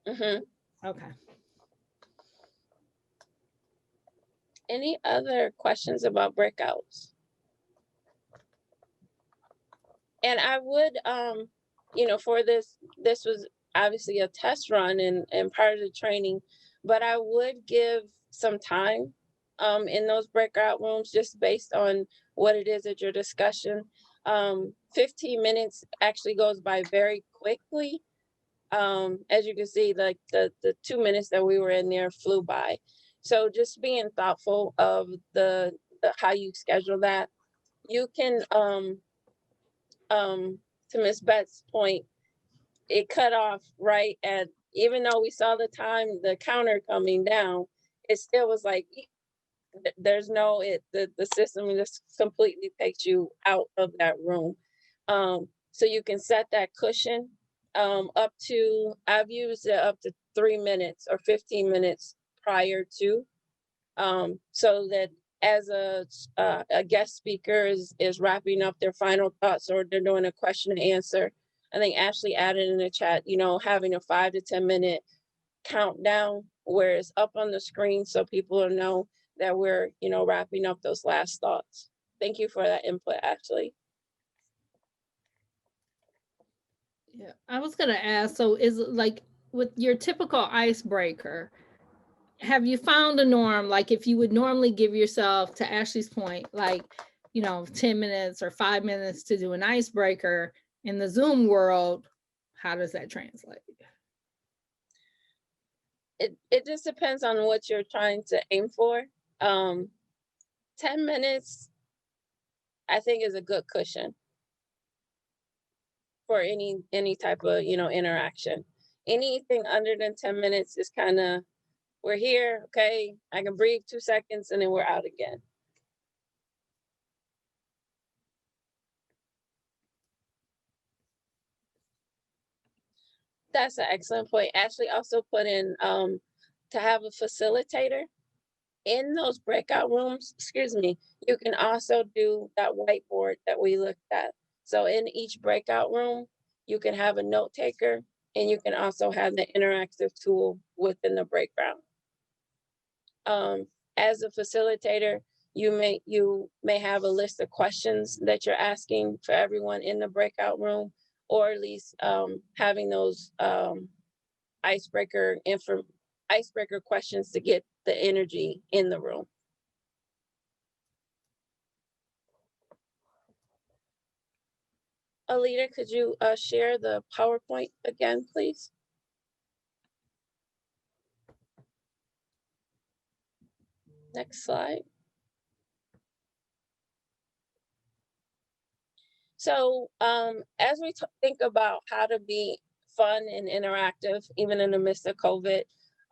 Mm-hmm. Okay. Any other questions about breakouts? And I would, for this was obviously a test run and part of the training, but I would give some time in those breakout rooms just based on what it is at your discussion. 15 minutes actually goes by very quickly. As you can see, like the 2 minutes that we were in there flew by. So just being thoughtful of the how you schedule that. You can, to Ms. Bett's point, it cut off right at, even though we saw the counter coming down, it still was like, there's no, the system just completely takes you out of that room. So you can set that cushion up to, I've used it up to 3 minutes or 15 minutes prior to, so that as a guest speaker is wrapping up their final thoughts, or they're doing a question and answer. I think Ashley added in the chat, having a 5 to 10 minute countdown where it's up on the screen so people will know that we're, wrapping up those last thoughts. thank you for that input, Ashley. Yeah, I was gonna ask, so is it like with your typical icebreaker, have you found a norm? Like if you would normally give yourself, to Ashley's point, like, 10 minutes or 5 minutes to do an icebreaker in the Zoom world, how does that translate? It just depends on what you're trying to aim for. 10 minutes, I think, is a good cushion for any type of, interaction. Anything under than 10 minutes is kind of, we're here, okay, I can breathe 2 seconds and then we're out again. That's an excellent point. Ashley also put in to have a facilitator in those breakout rooms. Excuse me. You can also do that whiteboard that we looked at. So in each breakout room, you can have a note taker, and you can also have the interactive tool within the breakout. As a facilitator, you may have a list of questions that you're asking for everyone in the breakout room, or at least having those icebreaker questions to get the energy in the room. Alita, could you share the PowerPoint again, please? Next slide. So as we think about how to be fun and interactive, even in the midst of COVID,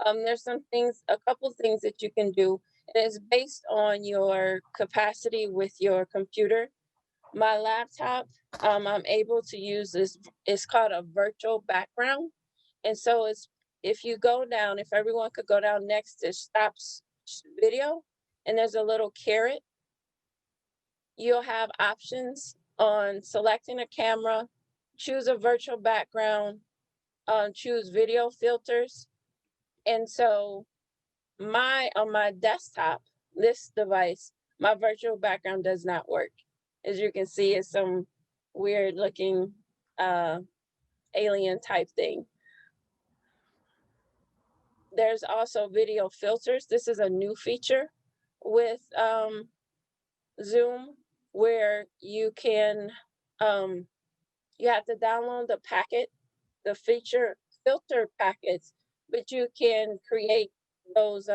there's a couple things that you can do. And it's based on your capacity with your computer. My laptop, I'm able to use this, it's called a virtual background. And so if you go down, if everyone could go down next to stop video, and there's a little caret, you'll have options on selecting a camera, choose a virtual background, choose video filters. And so on my desktop, this device, my virtual background does not work. As you can see, it's some weird looking alien type thing. There's also video filters. This is a new feature with Zoom, where you can, you have to download the packet, the feature filter packets, but you can create those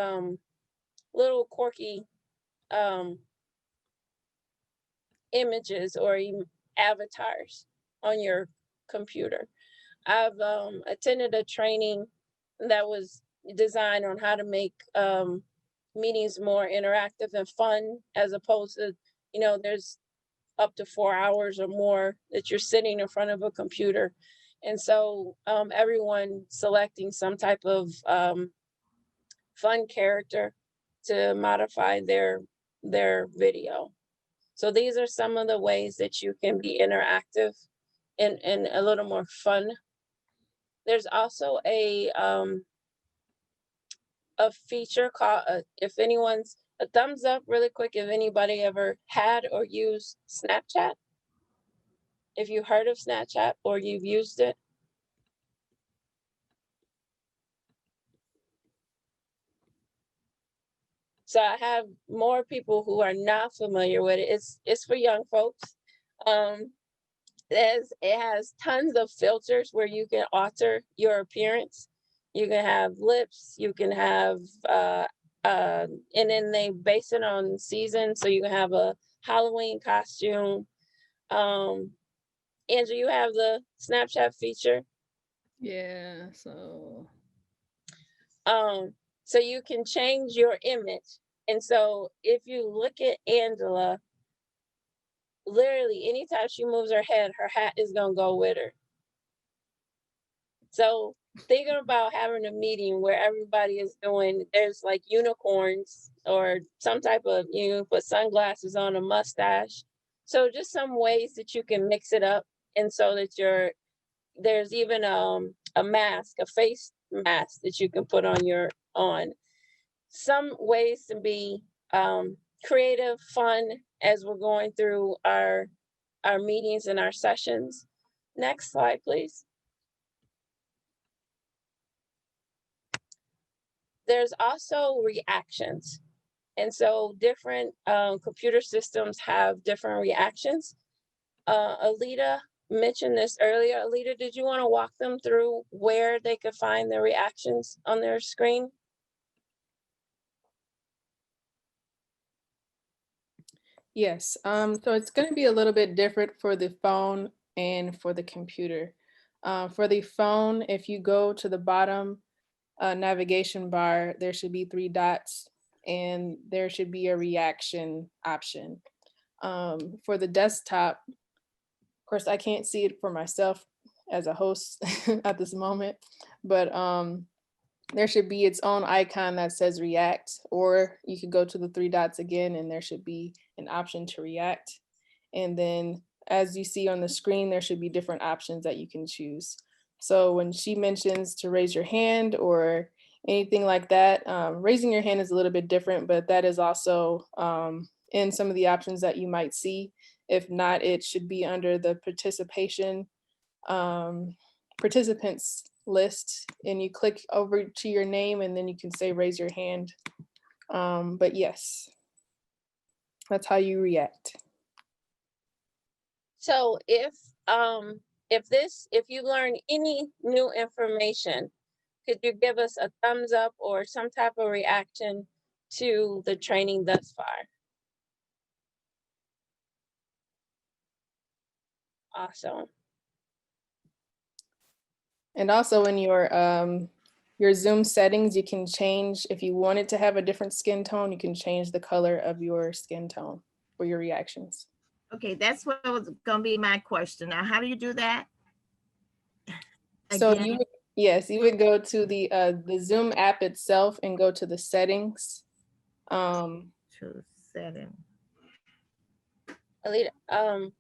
little quirky images or avatars on your computer. I've attended a training that was designed on how to make meetings more interactive and fun, as opposed to, there's up to 4 hours or more that you're sitting in front of a computer. And so everyone selecting some type of fun character to modify their video. So these are some of the ways that you can be interactive and a little more fun. There's also a feature called, if anyone's, a thumbs up really quick if anybody ever had or used Snapchat. If you heard of Snapchat or you've used it. So I have more people who are not familiar with it. It's for young folks. It has tons of filters where you can alter your appearance. You can have lips, you can have, and then they base it on season. So you can have a Halloween costume. Andrew, you have the Snapchat feature? Yeah, so you can change your image. And so if you look at Angela, literally anytime she moves her head, her hat is gonna go with her. So thinking about having a meeting where everybody is there's like unicorns or some type of, put sunglasses on, a mustache. So just some ways that you can mix it up. And so that there's even a mask, a face mask that you can put on some ways to be creative, fun as we're going through our meetings and our sessions. Next slide, please. There's also reactions. And so different computer systems have different reactions. Alita mentioned this earlier. Alita, did you want to walk them through where they could find the reactions on their screen? Yes, so it's going to be a little bit different for the phone and for the computer. For the phone, if you go to the bottom navigation bar, there should be 3 dots and there should be a reaction option. For the desktop, of course, I can't see it for myself as a host at this moment, but there should be its own icon that says react, or you could go to the 3 dots again and there should be an option to react. And then as you see on the screen, there should be different options that you can choose. So when she mentions to raise your hand or anything like that, raising your hand is a little bit different, but that is also in some of the options that you might see. If not, it should be under the participants list, and you click over to your name and then you can say raise your hand. But yes, that's how you react. So if you learn any new information, could you give us a thumbs up or some type of reaction to the training thus far? Awesome. And also in your Zoom settings, you can change, if you wanted to have a different skin tone, you can change the color of your skin tone for your reactions. Okay, that's what was gonna be my question. Now, how do you do that? So Again? you would go to the Zoom app itself and go to the settings. To setting. Alita,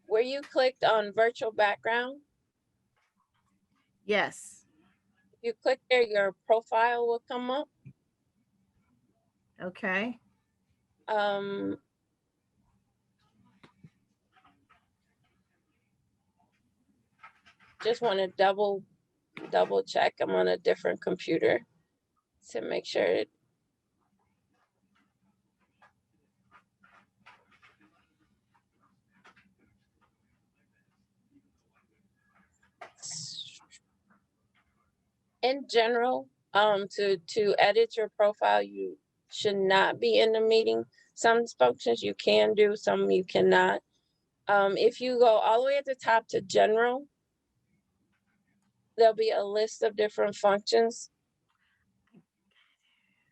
where you clicked on virtual background, Yes. if you click there, your profile will come up. Okay. Just want to double check. I'm on a different computer to make sure it. In general, to edit your profile, you should not be in the meeting. Some functions you can do, some you cannot. If you go all the way at the top to general, there'll be a list of different functions.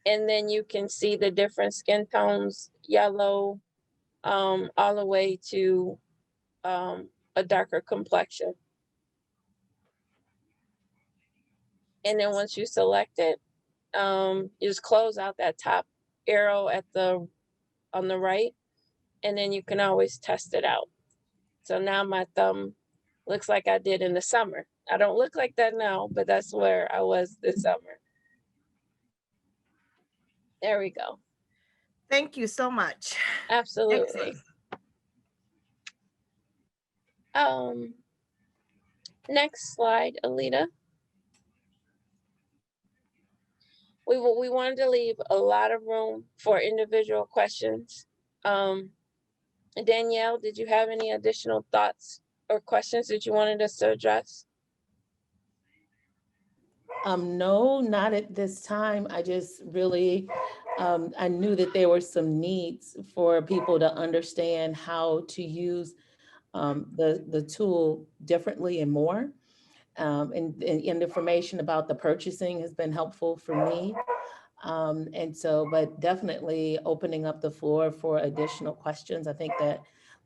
And then you can see the different skin tones, yellow, all the way to a darker complexion. And then once you select it, you just close out that top arrow on the right, and then you can always test it out. So now my thumb looks like I did in the summer. I don't look like that now, but that's where I was this summer. There we go. Thank you so much. Absolutely. Excellent. Next slide, Alita. We wanted to leave a lot of room for individual questions. Danielle, did you have any additional thoughts or questions that you wanted us to address? No, not at this time. I just really, I knew that there were some needs for people to understand how to use the tool differently and more. And information about the purchasing has been helpful for me. And so, but definitely opening up the floor for additional questions. I think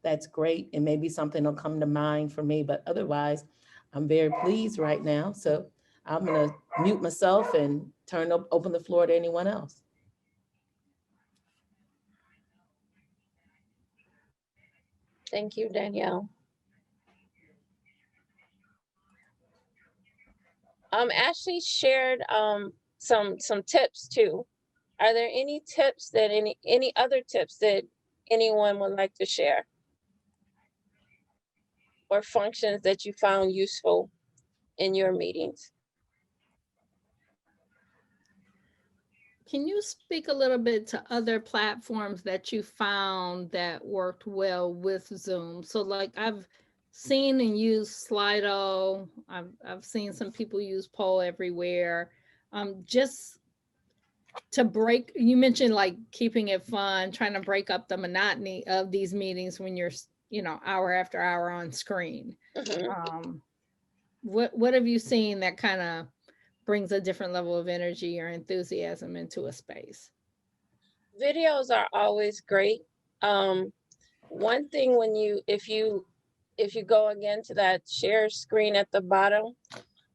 that's great. And maybe something will come to mind for me, but otherwise I'm very pleased right now. So I'm gonna mute myself and open the floor to anyone else. Thank you, Danielle. Ashley shared some tips too. Are there any tips that any other tips that anyone would like to share? Or functions that you found useful in your meetings? Can you speak a little bit to other platforms that you found that worked well with Zoom? So like I've seen and used Slido. I've seen some people use Poll Everywhere. Just to break, you mentioned like keeping it fun, trying to break up the monotony of these meetings when you're, you know, hour after hour on screen. What have you seen that kind of brings a different level of energy or enthusiasm into a space? Videos are always great. One thing when if you go again to that share screen at the bottom,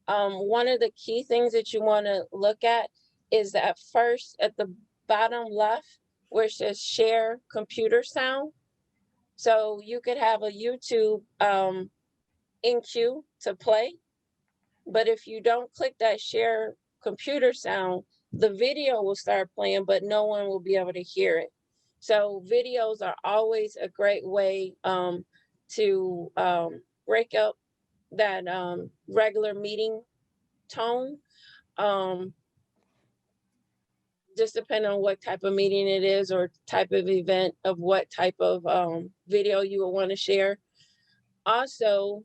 one of the key things that you want to look at is that first at the bottom left where it says share computer sound. So you could have a YouTube in queue to play, but if you don't click that share computer sound, the video will start playing, but no one will be able to hear it. So videos are always a great way to break up that regular meeting tone. Just depending on what type of meeting it is or type of event of what type of video you will want to share. Also,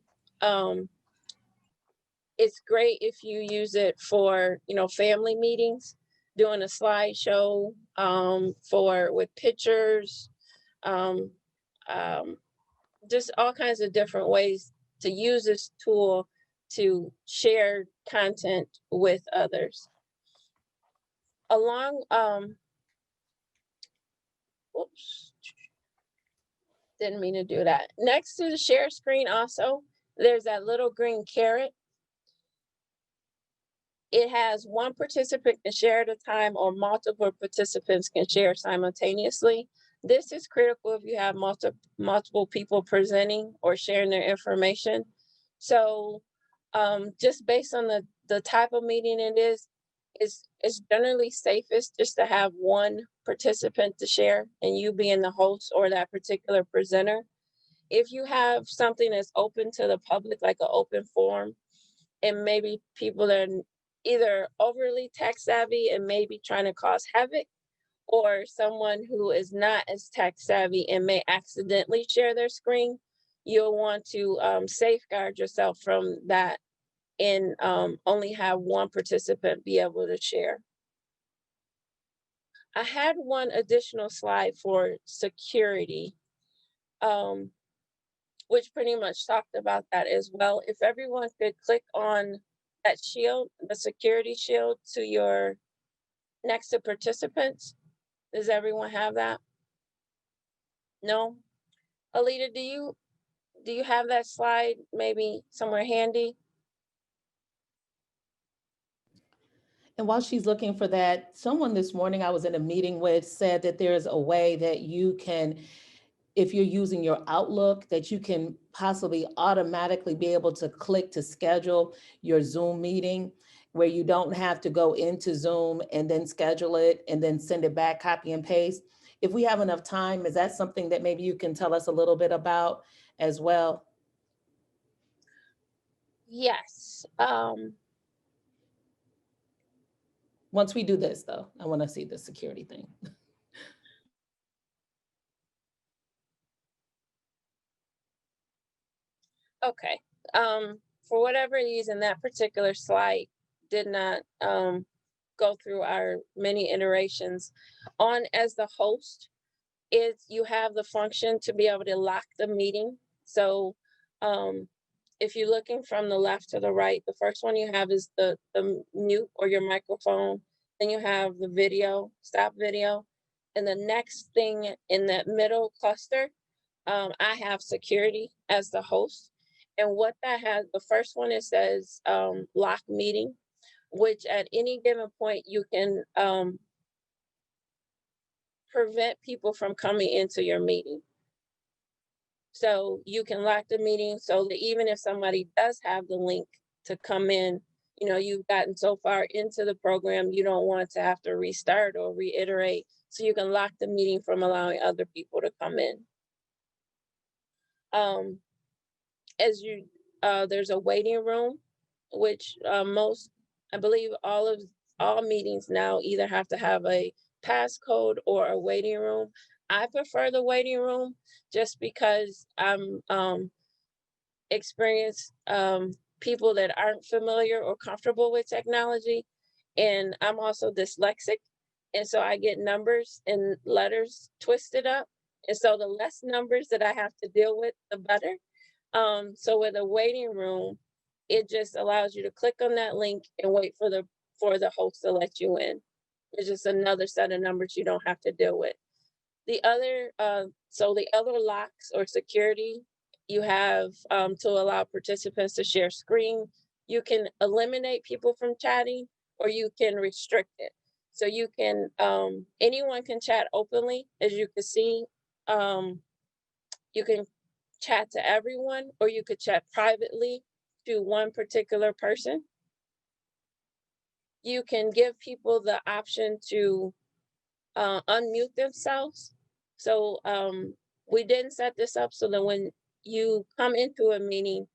it's great if you use it for, you know, family meetings, doing a slideshow with pictures, just all kinds of different ways to use this tool to share content with others. Along, oops, didn't mean to do that. Next to the share screen also, there's that little green caret. It has one participant can share at a time or multiple participants can share simultaneously. This is critical if you have multiple people presenting or sharing their information. So just based on the type of meeting it is, it's generally safest just to have one participant to share and you being the host or that particular presenter. If you have something that's open to the public, like an open forum, and maybe people that are either overly tech savvy and maybe trying to cause havoc, or someone who is not as tech savvy and may accidentally share their screen, you'll want to safeguard yourself from that and only have one participant be able to share. I had one additional slide for security, which pretty much talked about that as well. If everyone could click on that shield, the security shield to your next to participants. Does everyone have that? No? Alita, do you have that slide maybe somewhere handy? And while she's looking for that, someone this morning I was in a meeting with said that there's a way that you can, if you're using your Outlook, that you can possibly automatically be able to click to schedule your Zoom meeting where you don't have to go into Zoom and then schedule it and then send it back, copy and paste. If we have enough time, is that something that maybe you can tell us a little bit about as well? Yes. Once we do this though, I want to see the security thing. Okay. For whatever reason, that particular slide did not go through our many iterations. On as the host, you have the function to be able to lock the meeting. So if you're looking from the left to the right, the first one you have is the mute or your microphone. Then you have the video, stop video. And the next thing in that middle cluster, I have security as the host. And what that has, the first one, it says lock meeting, which at any given point you can prevent people from coming into your meeting. So you can lock the meeting so that even if somebody does have the link to come in, you know, you've gotten so far into the program, you don't want to have to restart or reiterate, so you can lock the meeting from allowing other people to come in. As you, there's a waiting room, which I believe all meetings now either have to have a passcode or a waiting room. I prefer the waiting room just because I'm experienced people that aren't familiar or comfortable with technology. And I'm also dyslexic. And so I get numbers and letters twisted up. And so the less numbers that I have to deal with, the better. So with a waiting room, it just allows you to click on that link and wait for the host to let you in. It's just another set of numbers you don't have to deal with. The other locks or security, you have to allow participants to share screen. You can eliminate people from chatting, or you can restrict it. So you can, anyone can chat openly, as you can see. You can chat to everyone, or you could chat privately to one particular person. You can give people the option to unmute themselves. So we didn't set this up so that when you come into a meeting,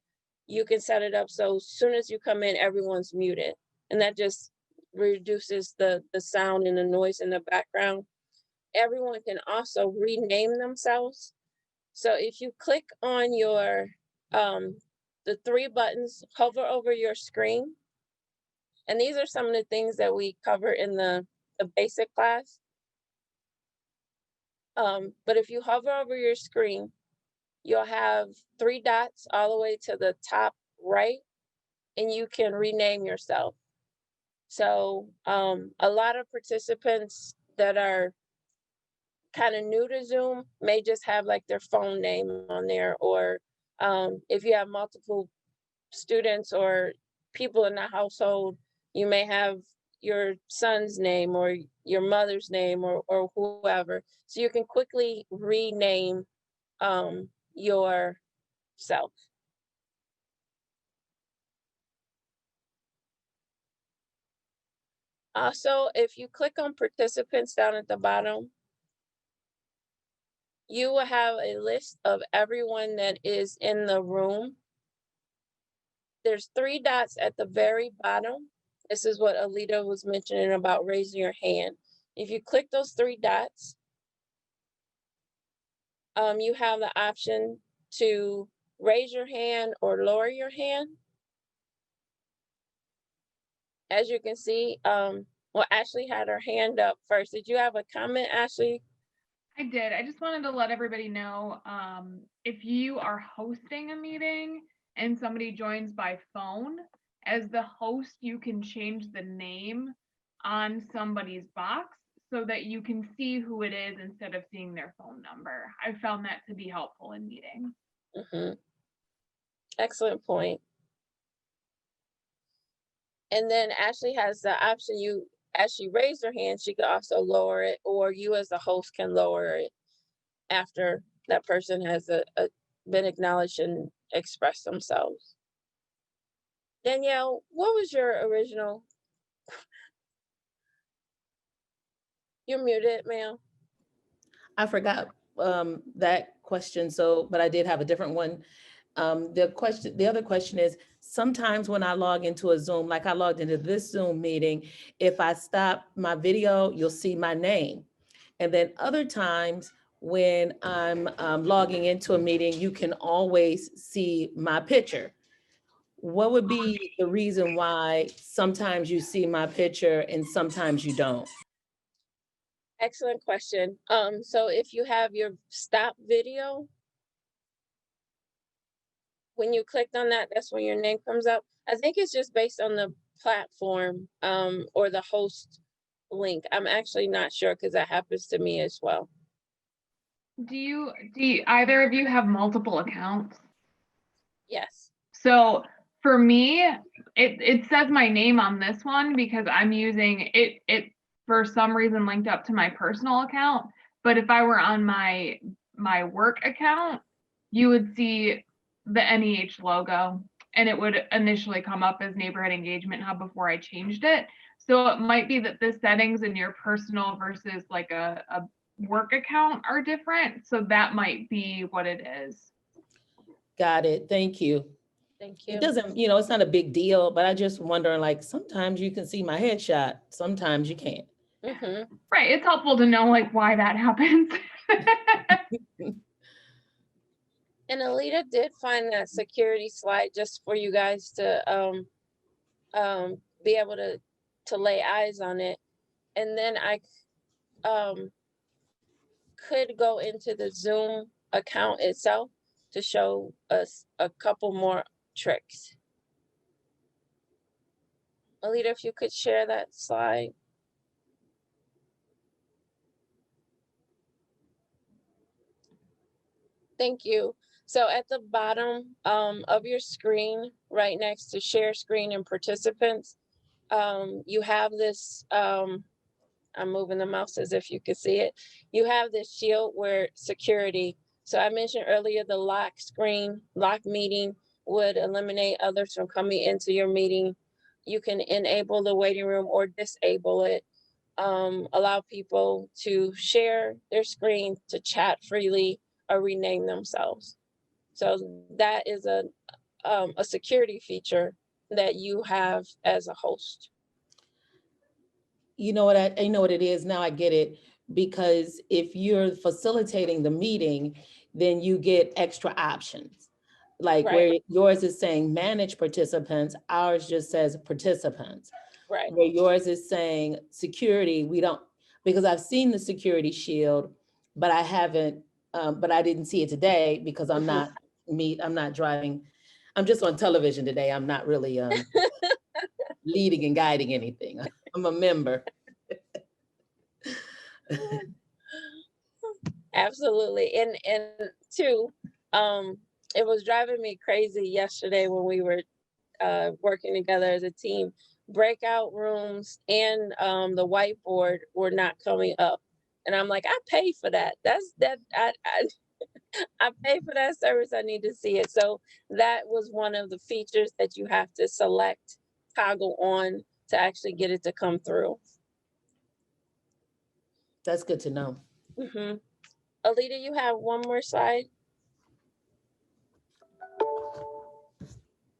you can set it up so as soon as you come in, everyone's muted. And that just reduces the sound and the noise in the background. Everyone can also rename themselves. So if you click on your, the 3 buttons, hover over your screen, and these are some of the things that we cover in the basic class. But if you hover over your screen, you'll have 3 dots all the way to the top right, and you can rename yourself. So a lot of participants that are kind of new to Zoom may just have like their phone name on there, or if you have multiple students or people in the household, you may have your son's name or your mother's name or whoever. So you can quickly rename yourself. Also, if you click on participants down at the bottom, you will have a list of everyone that is in the room. There's 3 dots at the very bottom. This is what Alita was mentioning about raising your hand. If you click those 3 dots, you have the option to raise your hand or lower your hand. As you can see, well, Ashley had her hand up first. Did you have a comment, Ashley? I did. I just wanted to let everybody know, if you are hosting a meeting and somebody joins by phone, as the host, you can change the name on somebody's box so that you can see who it is instead of seeing their phone number. I found that to be helpful in meetings. Mm-hmm. Excellent point. And then Ashley has the option, as she raised her hand, she could also lower it, or you as the host can lower it after that person has been acknowledged and expressed themselves. Danielle, what was your original? You're muted, ma'am. I forgot that question, but I did have a different one. The other question is, sometimes when I log into a Zoom, like I logged into this Zoom meeting, if I stop my video, you'll see my name. And then other times when I'm logging into a meeting, you can always see my picture. What would be the reason why sometimes you see my picture and sometimes you don't? Excellent question. So if you have your stop video, when you clicked on that, that's when your name comes up. I think it's just based on the platform or the host link. I'm actually not sure because that happens to me as well. Do either of you have multiple accounts? Yes. So for me, it says my name on this one because I'm using it for some reason linked up to my personal account. But if I were on my work account, you would see the NEH logo and it would initially come up as Neighborhood Engagement Hub before I changed it. So it might be that the settings in your personal versus like a work account are different. So that might be what it is. Got it. Thank you. Thank you. It doesn't, you know, it's not a big deal, but I just wondering, like, sometimes you can see my headshot, sometimes you can't. Mhm. Right. It's helpful to know like why that happens. And Alita did find that security slide just for you guys to be able to lay eyes on it. And then I could go into the Zoom account itself to show us a couple more tricks. Alita, if you could share that slide. Thank you. So at the bottom of your screen, right next to share screen and participants, you have this, I'm moving the mouse as if you could see it. You have this shield where security. So I mentioned earlier, the lock screen, lock meeting would eliminate others from coming into your meeting. You can enable the waiting room or disable it. Allow people to share their screen, to chat freely, or rename themselves. So that is a security feature that you have as a host. You know what, I know what it is now, I get it, because if you're facilitating the meeting, then you get extra options. Like where Right. yours is saying manage participants, ours just says participants. Right. Where yours is saying security, we don't, because I've seen the security shield, but I haven't, but I didn't see it today because I'm not I'm not driving. I'm just on television today. I'm not really leading and guiding anything. I'm a member. Absolutely. And two, it was driving me crazy yesterday when we were working together as a team. Breakout rooms and the whiteboard were not coming up. And I'm like, I pay for that. I pay for that service. I need to see it. So that was one of the features that you have to select, toggle on to actually get it to come through. That's good to know. Mm-hmm. Alita, you have one more slide.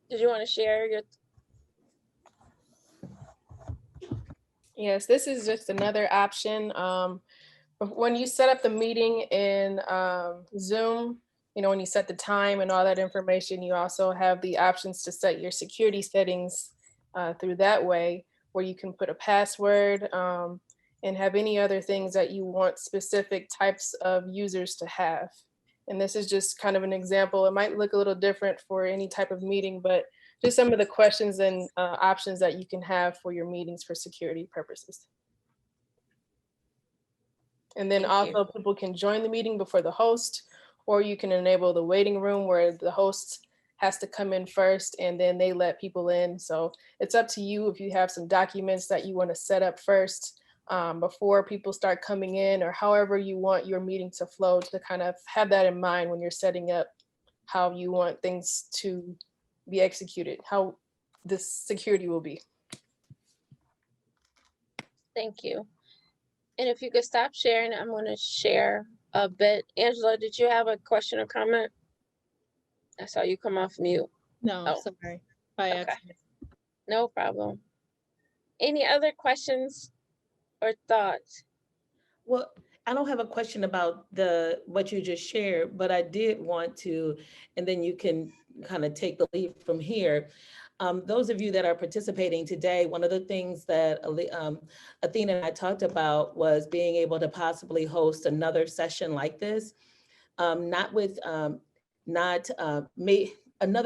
Did you want to share your? Yes, this is just another option. When you set up the meeting in Zoom, you know, when you set the time and all that information, you also have the options to set your security settings through that way, where you can put a password and have any other things that you want specific types of users to have. And this is just kind of an example. It might look a little different for any type of meeting, but just some of the questions and options that you can have for your meetings for security purposes. And then also people can join the meeting before the host, or you can enable the waiting room where the host has to come in first and then they let people in. So it's up to you if you have some documents that you want to set up first before people start coming in, or however you want your meeting to flow, to kind of have that in mind when you're setting up how you want things to be executed, how the security will be. Thank you. And if you could stop sharing, I'm going to share a bit. Angela, did you have a question or comment? I saw you come off mute. No, sorry. By accident. No problem. Any other questions or thoughts? Well, I don't have a question about what you just shared, but I did want to, and then you can kind of take the lead from here. Those of you that are participating today, one of the things that Athena and I talked about was being able to possibly host another session like this. Another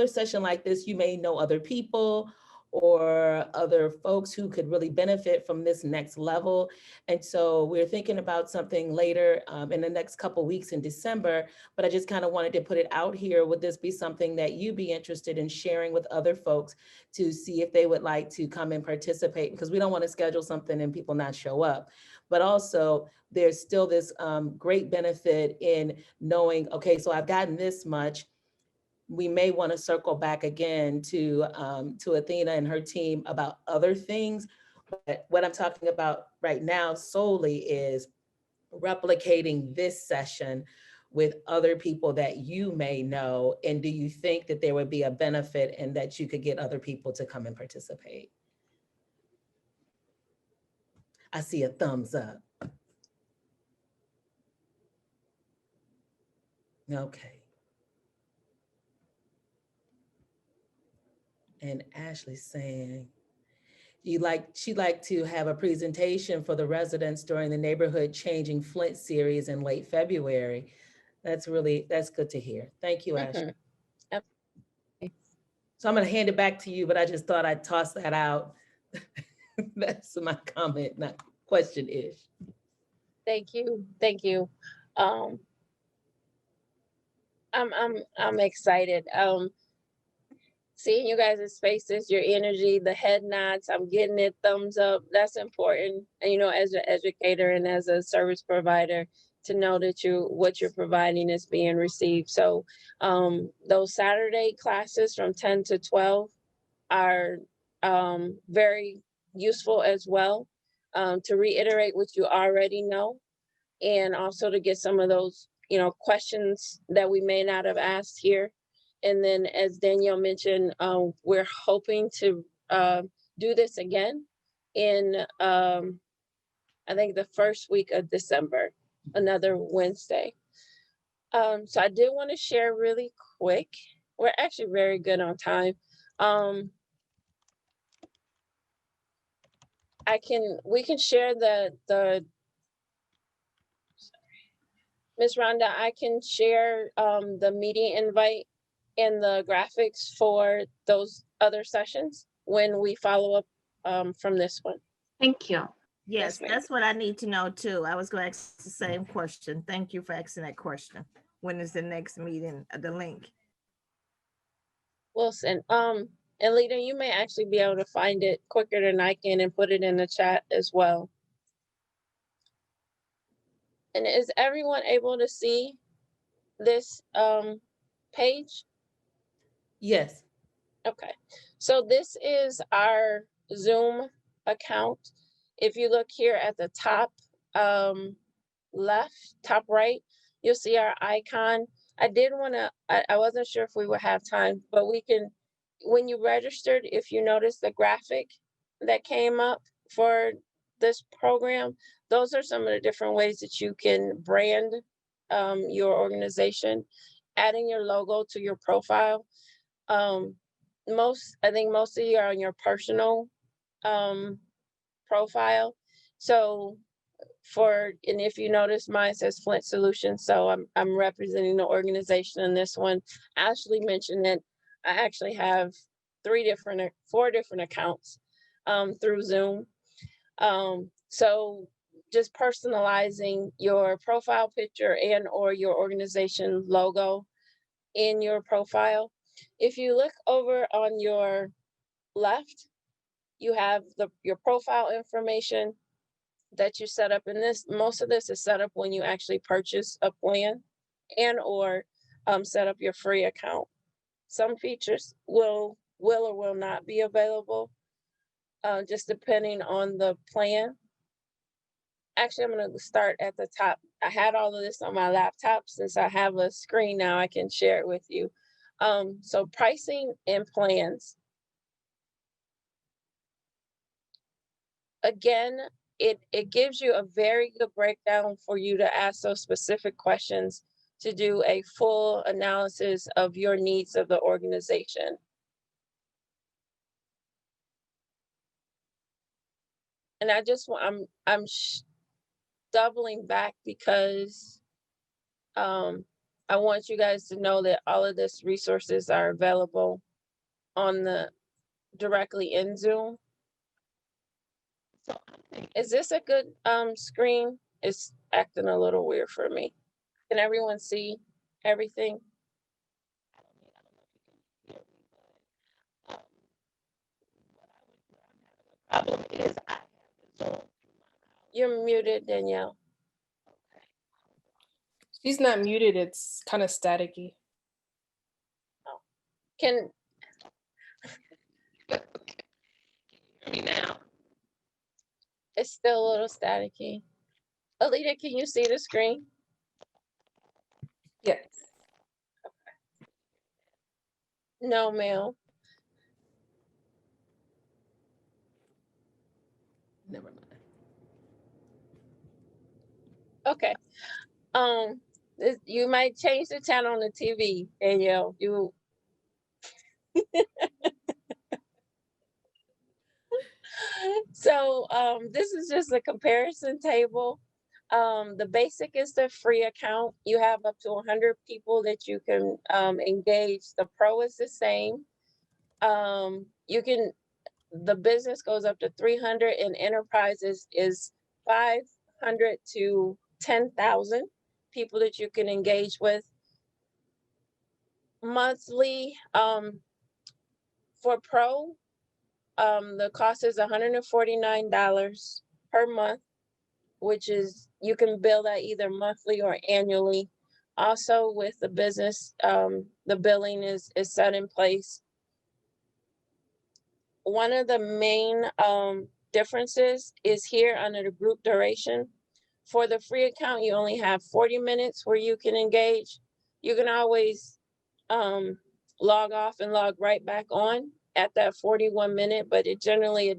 session like this, you may know other people or other folks who could really benefit from this next level. And so we're thinking about something later in the next couple weeks in December, but I just kind of wanted to put it out here. Would this be something that you'd be interested in sharing with other folks to see if they would like to come and participate? Because we don't want to schedule something and people not show up. But also there's still this great benefit in knowing, okay, so I've gotten this much. we may want to circle back again to Athena and her team about other things. But what I'm talking about right now solely is replicating this session with other people that you may know. And do you think that there would be a benefit and that you could get other people to come and participate? I see a thumbs up. Okay. And Ashley's saying, she'd like to have a presentation for the residents during the Neighborhood Changing Flint series in late February. That's good to hear. Thank you, Ashley. So I'm gonna hand it back to you, but I just thought I'd toss that out. That's my comment, not question-ish. Thank you. Thank you. I'm excited. Seeing you guys' faces, your energy, the head nods, I'm getting it, thumbs up. That's important. And, you know, as an educator and as a service provider, to know that what you're providing is being received. So those Saturday classes from 10 to 12 are very useful as well, to reiterate what you already know, and also to get some of those, you know, questions that we may not have asked here. And then, as Danielle mentioned, we're hoping to do this again in, I think, the first week of December, another Wednesday. So I did want to share really quick. We're actually very good on time. We can share the Ms. Rhonda, I can share the meeting invite and the graphics for those other sessions when we follow up from this one. Thank you. Yes, Yes, ma'am. that's what I need to know too. I was going to ask the same question. Thank you for asking that question. When is the next meeting, the link? Wilson, and Lita, you may actually be able to find it quicker than I can and put it in the chat as well. And is everyone able to see this page? Yes. Okay, so this is our Zoom account. If you look here at the top left, top right, you'll see our icon. I wasn't sure if we would have time, but we can, when you registered, if you notice the graphic that came up for this program, those are some of the different ways that you can brand your organization, adding your logo to your profile. I think most of you are on your personal profile. So and if you notice, mine says Flint Solutions. So I'm representing the organization in this one. Ashley mentioned that I actually have 4 different accounts through Zoom. So just personalizing your profile picture and or your organization logo in your profile. If you look over on your left, you have your profile information that you set up, and most of this is set up when you actually purchase a plan and or set up your free account. Some features will or will not be available, just depending on the plan. Actually, I'm going to start at the top. I had all of this on my laptop. Since I have a screen now, I can share it with you. So pricing and plans. Again, it gives you a very good breakdown for you to ask those specific questions to do a full analysis of your needs of the organization. And I just want, I'm doubling back because I want you guys to know that all of these resources are available directly in Zoom. Is this a good screen? It's acting a little weird for me. Can everyone see everything? Problem is I have the Zoom. You're muted, Danielle. She's not muted. It's kind of staticky. Oh. Can, Hear me now? it's still a little staticky. Alita, can you see the screen? Yes. No, ma'am. Never mind. Okay. You might change the channel on the TV, Danielle. You. So this is just a comparison table. The basic is the free account. You have up to 100 people that you can engage. The pro is the same. The business goes up to 300, and enterprises is 500 to 10,000 people that you can engage with. Monthly, for pro, the cost is $149 per month, which is, you can bill that either monthly or annually. Also with the business, the billing is set in place. One of the main differences is here under the group duration. For the free account, you only have 40 minutes where you can engage. You can always log off and log right back on at that 41 minute, but it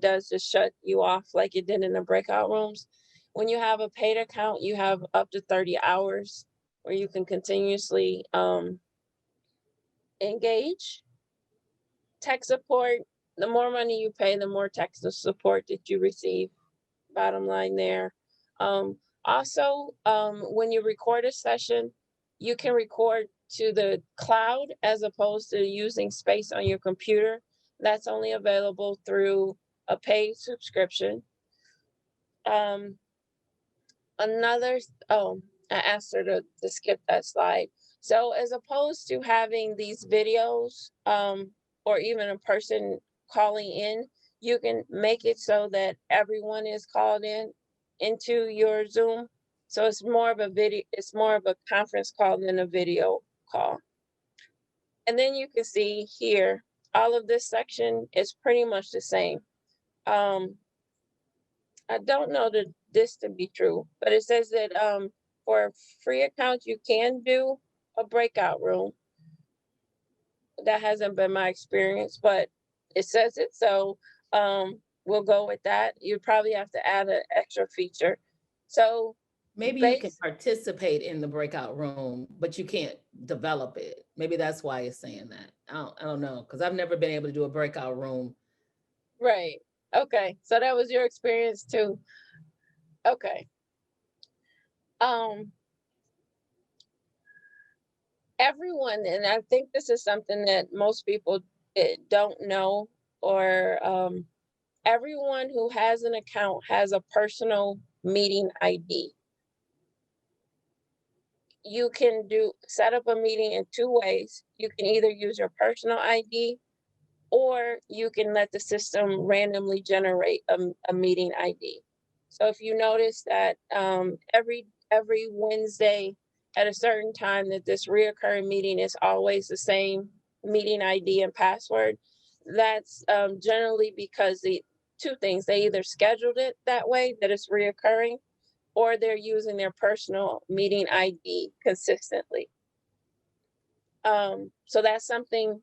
does just shut you off like it did in the breakout rooms. When you have a paid account, you have up to 30 hours where you can continuously engage. Tech support, the more money you pay, the more tech support that you receive. Bottom line there. Also, when you record a session, you can record to the cloud as opposed to using space on your computer. That's only available through a paid subscription. I asked her to skip that slide. So as opposed to having these videos or even a person calling in, you can make it so that everyone is called into your Zoom. So it's more of a conference call than a video call. And then you can see here, all of this section is pretty much the same. I don't know this to be true, but it says that for a free account, you can do a breakout room. That hasn't been my experience, but it says it, so we'll go with that. You'd probably have to add an extra feature. So Maybe you can participate in the breakout room, but you can't develop it. Maybe that's why it's saying that. I don't know, because I've never been able to do a breakout room. Right. Okay. So that was your experience too. Okay. Everyone, and I think this is something that most people don't know, or everyone who has an account has a personal meeting ID. You can set up a meeting in two ways. You can either use your personal ID, or you can let the system randomly generate a meeting ID. So if you notice that every Wednesday at a certain time that this reoccurring meeting is always the same meeting ID and password, that's generally because two things: they either scheduled it that way, that it's reoccurring, or they're using their personal meeting ID consistently. So that's something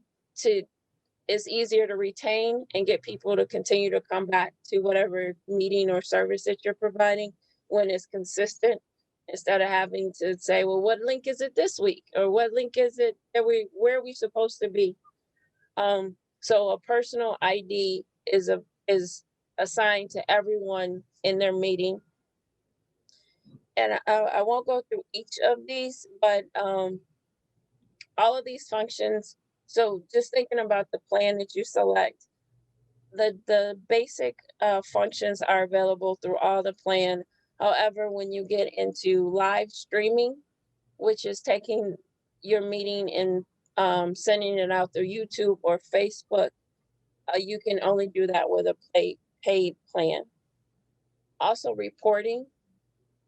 is easier to retain and get people to continue to come back to whatever meeting or service that you're providing when it's consistent, instead of having to say, well, what link is it this week? Or what link is it where are we supposed to be? So a personal ID is assigned to everyone in their meeting. And I won't go through each of these, but all of these functions. So just thinking about the plan that you select, the basic functions are available through all the plan. However, when you get into live streaming, which is taking your meeting and sending it out through YouTube or Facebook, you can only do that with a paid plan. Also reporting.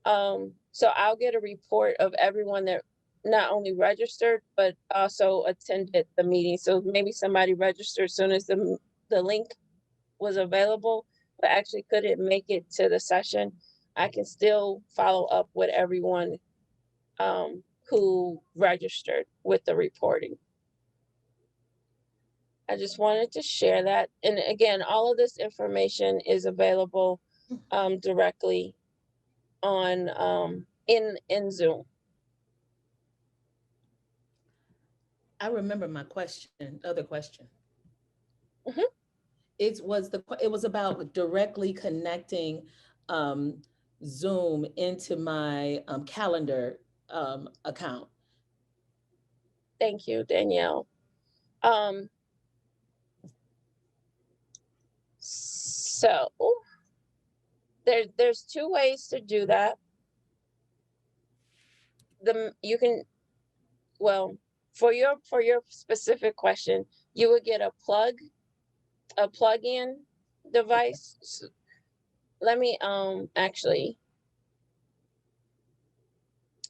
So I'll get a report of everyone that not only registered, but also attended the meeting. So maybe somebody registered as soon as the link was available, but actually couldn't make it to the session. I can still follow up with everyone who registered with the reporting. I just wanted to share that. And again, all of this information is available directly on in Zoom. I remember my other question. Mhm. It was about directly connecting Zoom into my calendar account. Thank you, Danielle. So there's two ways to do that. You can, well, for your specific question, you would get a plug-in device. Let me actually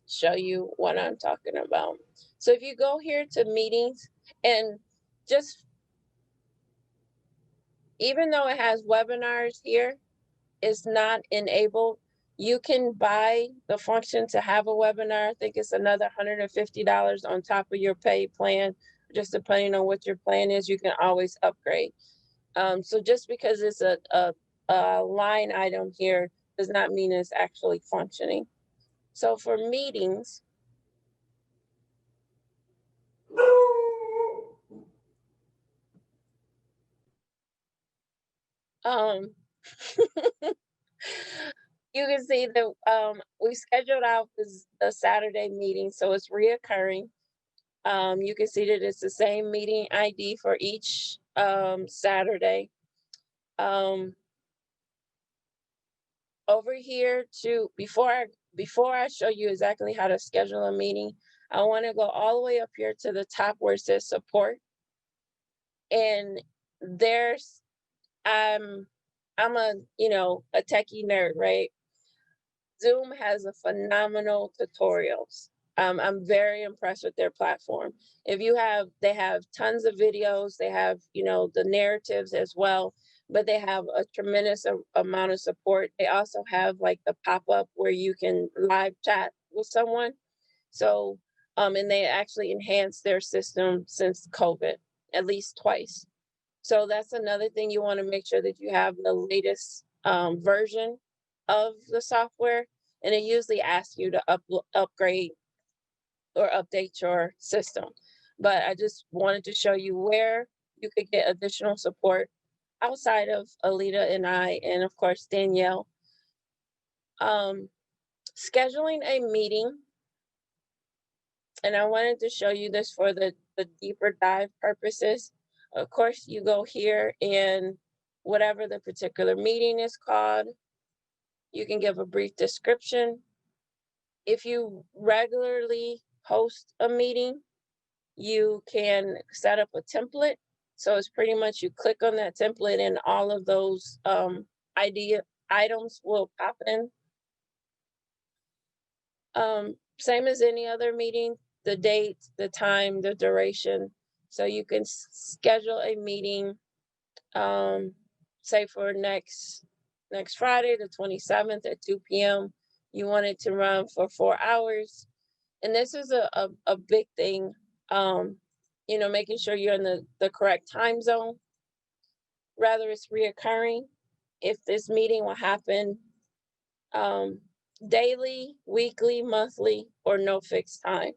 show you what I'm talking about. So if you go here to meetings, and just, even though it has webinars here, it's not enabled. You can buy the function to have a webinar. I think it's another $150 on top of your paid plan, just depending on what your plan is. You can always upgrade. So just because it's a line item here does not mean it's actually functioning. So for meetings, you can see that we scheduled out the Saturday meeting, so it's reoccurring. You can see that it's the same meeting ID for each Saturday. Over here before I show you exactly how to schedule a meeting, I want to go all the way up here to the top where it says support. And there's, I'm a techie nerd, right? Zoom has a phenomenal tutorials. I'm very impressed with their platform. They have tons of videos. They have, the narratives as well, but they have a tremendous amount of support. They also have like the pop-up where you can live chat with someone. So, and they actually enhanced their system since COVID, at least twice. So that's another thing, you want to make sure that you have the latest version of the software, and it usually asks you to upgrade or update your system. But I just wanted to show you where you could get additional support outside of Alita and I, and of course, Danielle. Scheduling a meeting, and I wanted to show you this for the deeper dive purposes. Of course, you go here, and whatever the particular meeting is called, you can give a brief description. If you regularly host a meeting, you can set up a template. So it's pretty much, you click on that template and all of those idea items will pop in. Same as any other meeting, the date, the time, the duration. So you can schedule a meeting, say for next Friday, the 27th at 2 p.m. You want it to run for 4 hours. And this is a big thing, making sure you're in the correct time zone. Rather, it's reoccurring. If this meeting will happen daily, weekly, monthly, or no fixed time.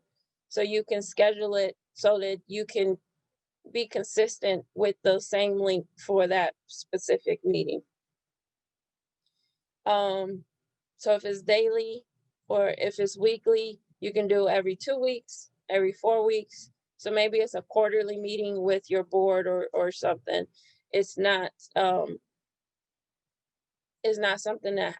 So you can schedule it so that you can be consistent with the same link for that specific meeting. So if it's daily or if it's weekly, you can do every 2 weeks, every 4 weeks. So maybe it's a quarterly meeting with your board or something. It's not something that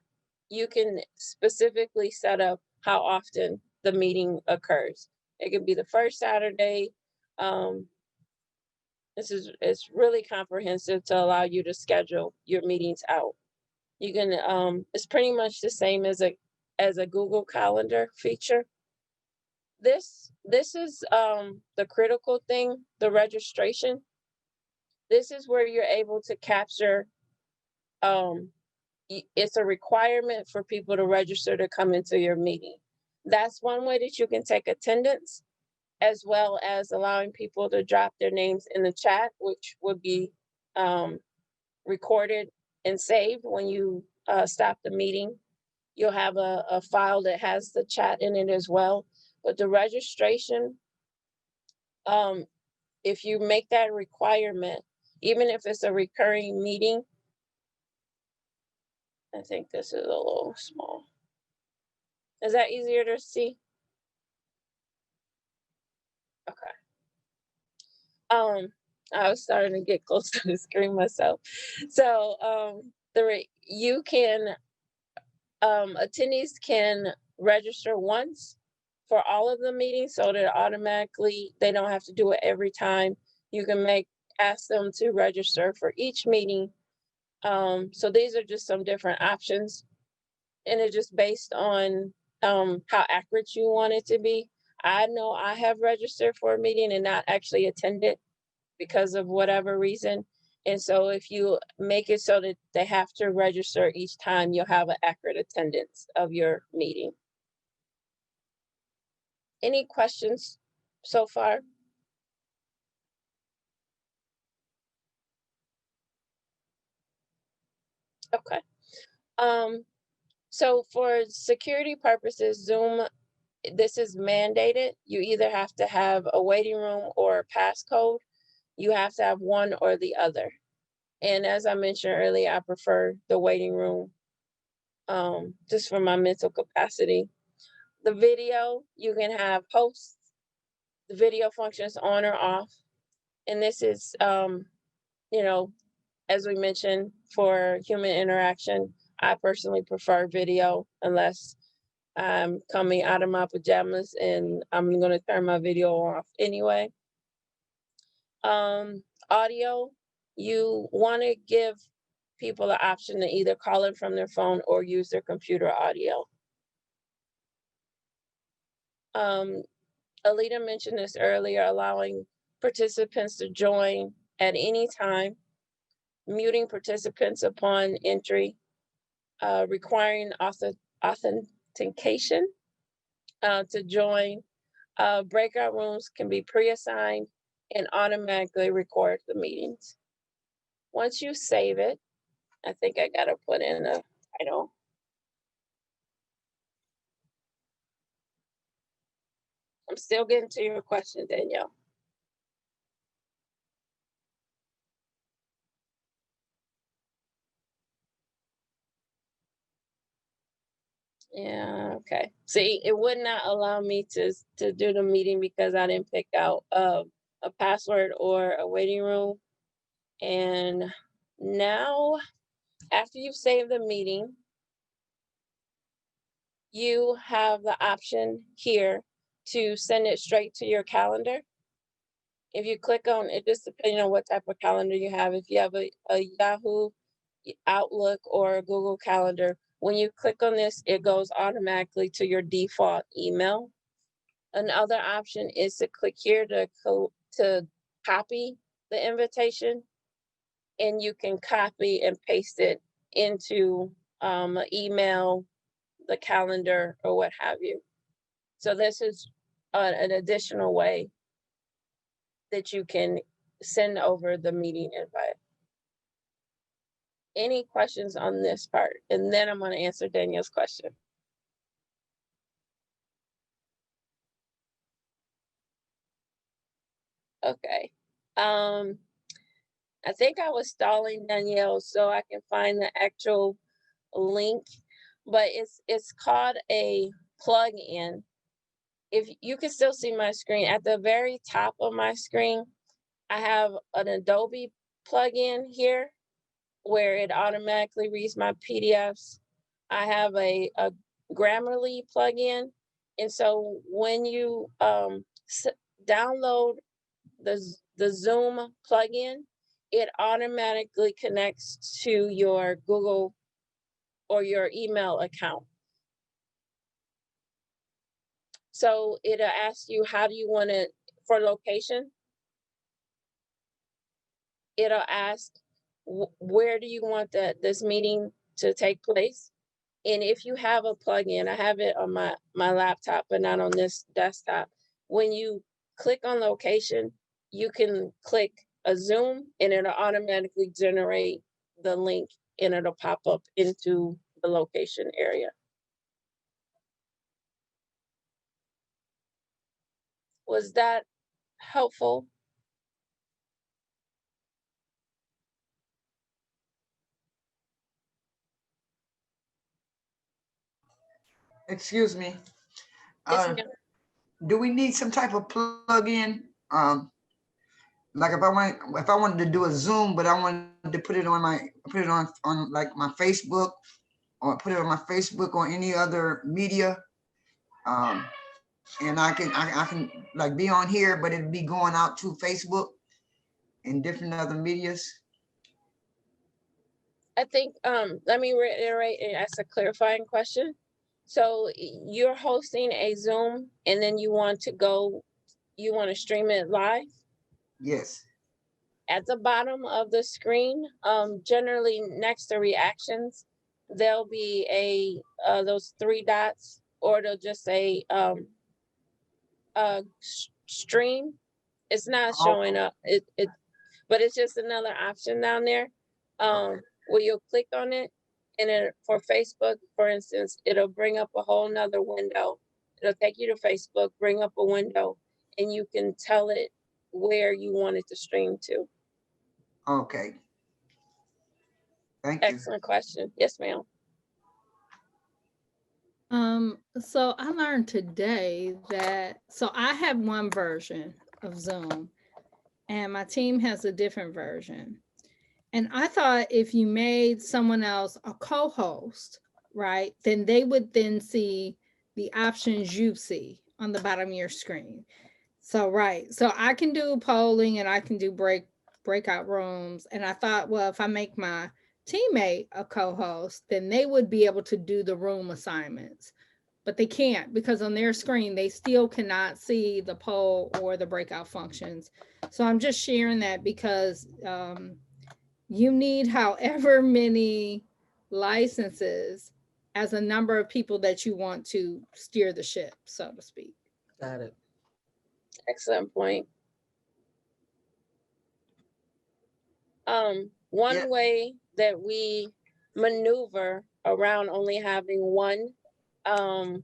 you can specifically set up how often the meeting occurs. It could be the first Saturday. It's really comprehensive to allow you to schedule your meetings out. You can it's pretty much the same as a Google Calendar feature. This is the critical thing, the registration. This is where you're able to capture, it's a requirement for people to register to come into your meeting. That's one way that you can take attendance, as well as allowing people to drop their names in the chat, which would be recorded and saved when you stop the meeting. You'll have a file that has the chat in it as well. But the registration, if you make that a requirement, even if it's a recurring meeting, I think this is a little small. Is that easier to see? Okay. I was starting to get close to the screen myself. So attendees can register once for all of the meetings, so that automatically they don't have to do it every time. You can ask them to register for each meeting. So these are just some different options, and it's just based on how accurate you want it to be. I know I have registered for a meeting and not actually attended because of whatever reason. And so if you make it so that they have to register each time, you'll have an accurate attendance of your meeting. Any questions so far? Okay. So for security purposes, Zoom, this is mandated. You either have to have a waiting room or a passcode. You have to have one or the other. And as I mentioned earlier, I prefer the waiting room, just for my mental capacity. The video, you can have hosts. The video functions on or off. And this is, as we mentioned, for human interaction, I personally prefer video unless I'm coming out of my pajamas and I'm going to turn my video off anyway. Audio, you want to give people the option to either call in from their phone or use their computer audio. Alita mentioned this earlier, allowing participants to join at any time, muting participants upon entry, requiring authentication to join. Breakout rooms can be pre-assigned and automatically record the meetings. Once you save it, I think I gotta put in a title. I'm still getting to your question, Danielle. Yeah, okay. See, it would not allow me to do the meeting because I didn't pick out a password or a waiting room. And now, after you've saved the meeting, you have the option here to send it straight to your calendar. If you click on it, just depending on what type of calendar you have, if you have a Yahoo, Outlook, or a Google Calendar, when you click on this, it goes automatically to your default email. Another option is to click here to copy the invitation, and you can copy and paste it into an email, the calendar, or what have you. So this is an additional way that you can send over the meeting invite. Any questions on this part? And then I'm going to answer Danielle's question. Okay. I think I was stalling Danielle so I can find the actual link, but it's called a plug-in. If you can still see my screen, at the very top of my screen, I have an Adobe plugin here where it automatically reads my PDFs. I have a Grammarly plugin. And so when you download the Zoom plugin, it automatically connects to your Google or your email account. So it'll ask you, how do you want it for location? It'll ask, where do you want this meeting to take place? And if you have a plugin, I have it on my laptop, but not on this desktop. When you click on location, you can click a Zoom and it'll automatically generate the link and it'll pop up into the location area. Was that helpful? Excuse me. Yes, Uh, ma'am. do we need some type of plug-in? Like if I wanted to do a Zoom, but I wanted to put it on like my Facebook, or put it on my Facebook or any other media. And I can like be on here, but it'd be going out to Facebook and different other medias. I think, let me reiterate and ask a clarifying question. So you're hosting a Zoom and then you want to stream it live? Yes. At the bottom of the screen, generally next to reactions, there'll be those three dots, or they'll just say stream. It's not showing up. But it's just another option down there. Where you'll click on it, and then for Facebook, for instance, it'll bring up a whole nother window. It'll take you to Facebook, bring up a window, and you can tell it where you want it to stream to. Okay. Thank you. Excellent question. Yes, ma'am. So I learned today that, so I have one version of Zoom and my team has a different version. And I thought if you made someone else a co-host, right, then they would then see the options you see on the bottom of your screen. So, right. So I can do polling and I can do breakout rooms. And I thought, well, if I make my teammate a co-host, then they would be able to do the room assignments. But they can't, because on their screen, they still cannot see the poll or the breakout functions. So I'm just sharing that because you need however many licenses as a number of people that you want to steer the ship, so to speak. Got it. Excellent point. One way that we maneuver around only having one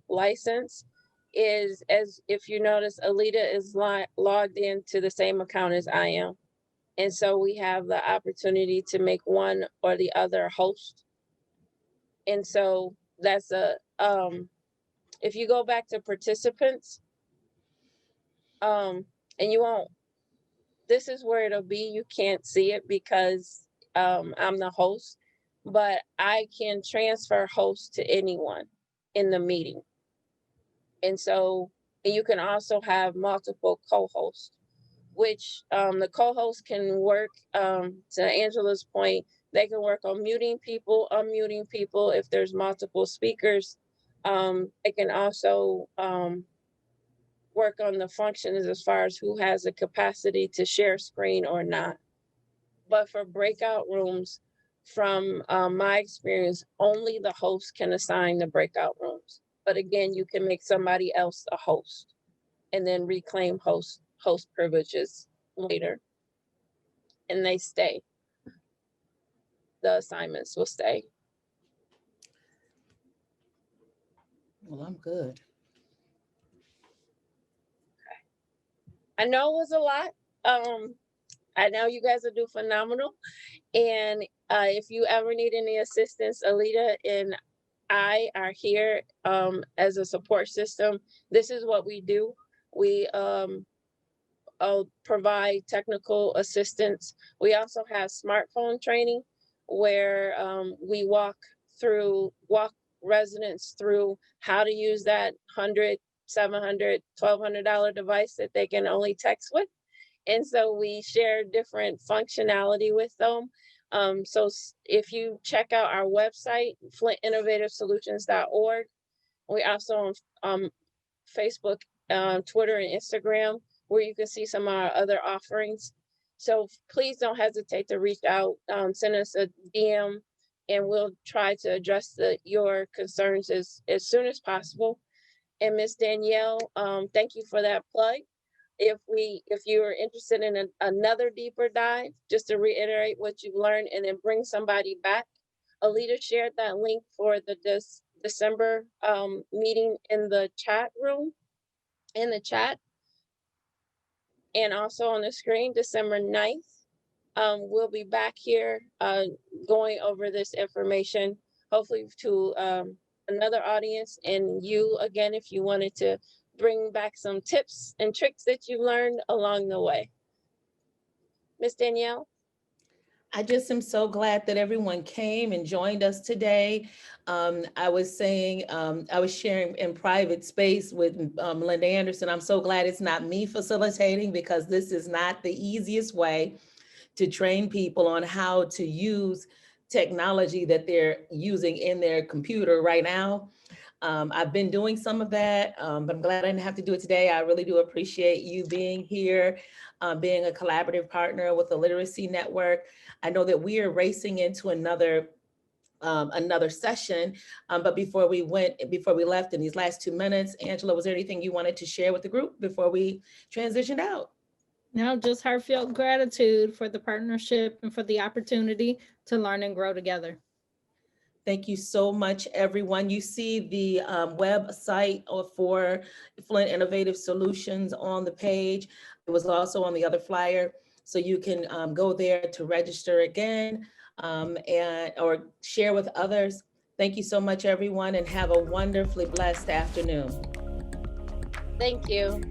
license is, as if you notice, Alita is logged into the same account as I am. And so we have the opportunity to make one or the other host. And so that's if you go back to participants, and you won't, this is where it'll be. You can't see it because I'm the host, but I can transfer host to anyone in the meeting. And so you can also have multiple co-hosts, which the co-host can work, to Angela's point, they can work on muting people, unmuting people. If there's multiple speakers, they can also work on the functions as far as who has the capacity to share screen or not. But for breakout rooms, from my experience, only the host can assign the breakout rooms. But again, you can make somebody else a host and then reclaim host privileges later. And they stay. The assignments will stay. Well, I'm good. I know it was a lot. I know you guys will do phenomenal. And if you ever need any assistance, Alita and I are here as a support system. This is what we do. We provide technical assistance. We also have smartphone training where we walk residents through how to use that $100, $700, $1,200 device that they can only text with. And so we share different functionality with them. So if you check out our website, flintinnovativesolutions.org, we also on Facebook, Twitter, and Instagram, where you can see some of our other offerings. So please don't hesitate to reach out, send us a DM, and we'll try to address your concerns as soon as possible. And Miss Danielle, thank you for that plug. If you are interested in another deeper dive, just to reiterate what you've learned and then bring somebody back, Alita shared that link for the December meeting in the chat room, in the chat. And also on the screen, December 9th. We'll be back here going over this information, hopefully to another audience, and you again, if you wanted to bring back some tips and tricks that you learned along the way. Miss Danielle? I just am so glad that everyone came and joined us today. I was saying, I was sharing in private space with Melinda Anderson. I'm so glad it's not me facilitating, because this is not the easiest way to train people on how to use technology that they're using in their computer right now. I've been doing some of that, but I'm glad I didn't have to do it today. I really do appreciate you being here, being a collaborative partner with the Literacy Network. I know that we are racing into another session, but before we left in these last 2 minutes, Angela, was there anything you wanted to share with the group before we transitioned out? No, just heartfelt gratitude for the partnership and for the opportunity to learn and grow together. Thank you so much, everyone. You see the website for Flint Innovative Solutions on the page. It was also on the other flyer. So you can go there to register again or share with others. Thank you so much, everyone, and have a wonderfully blessed afternoon. Thank you.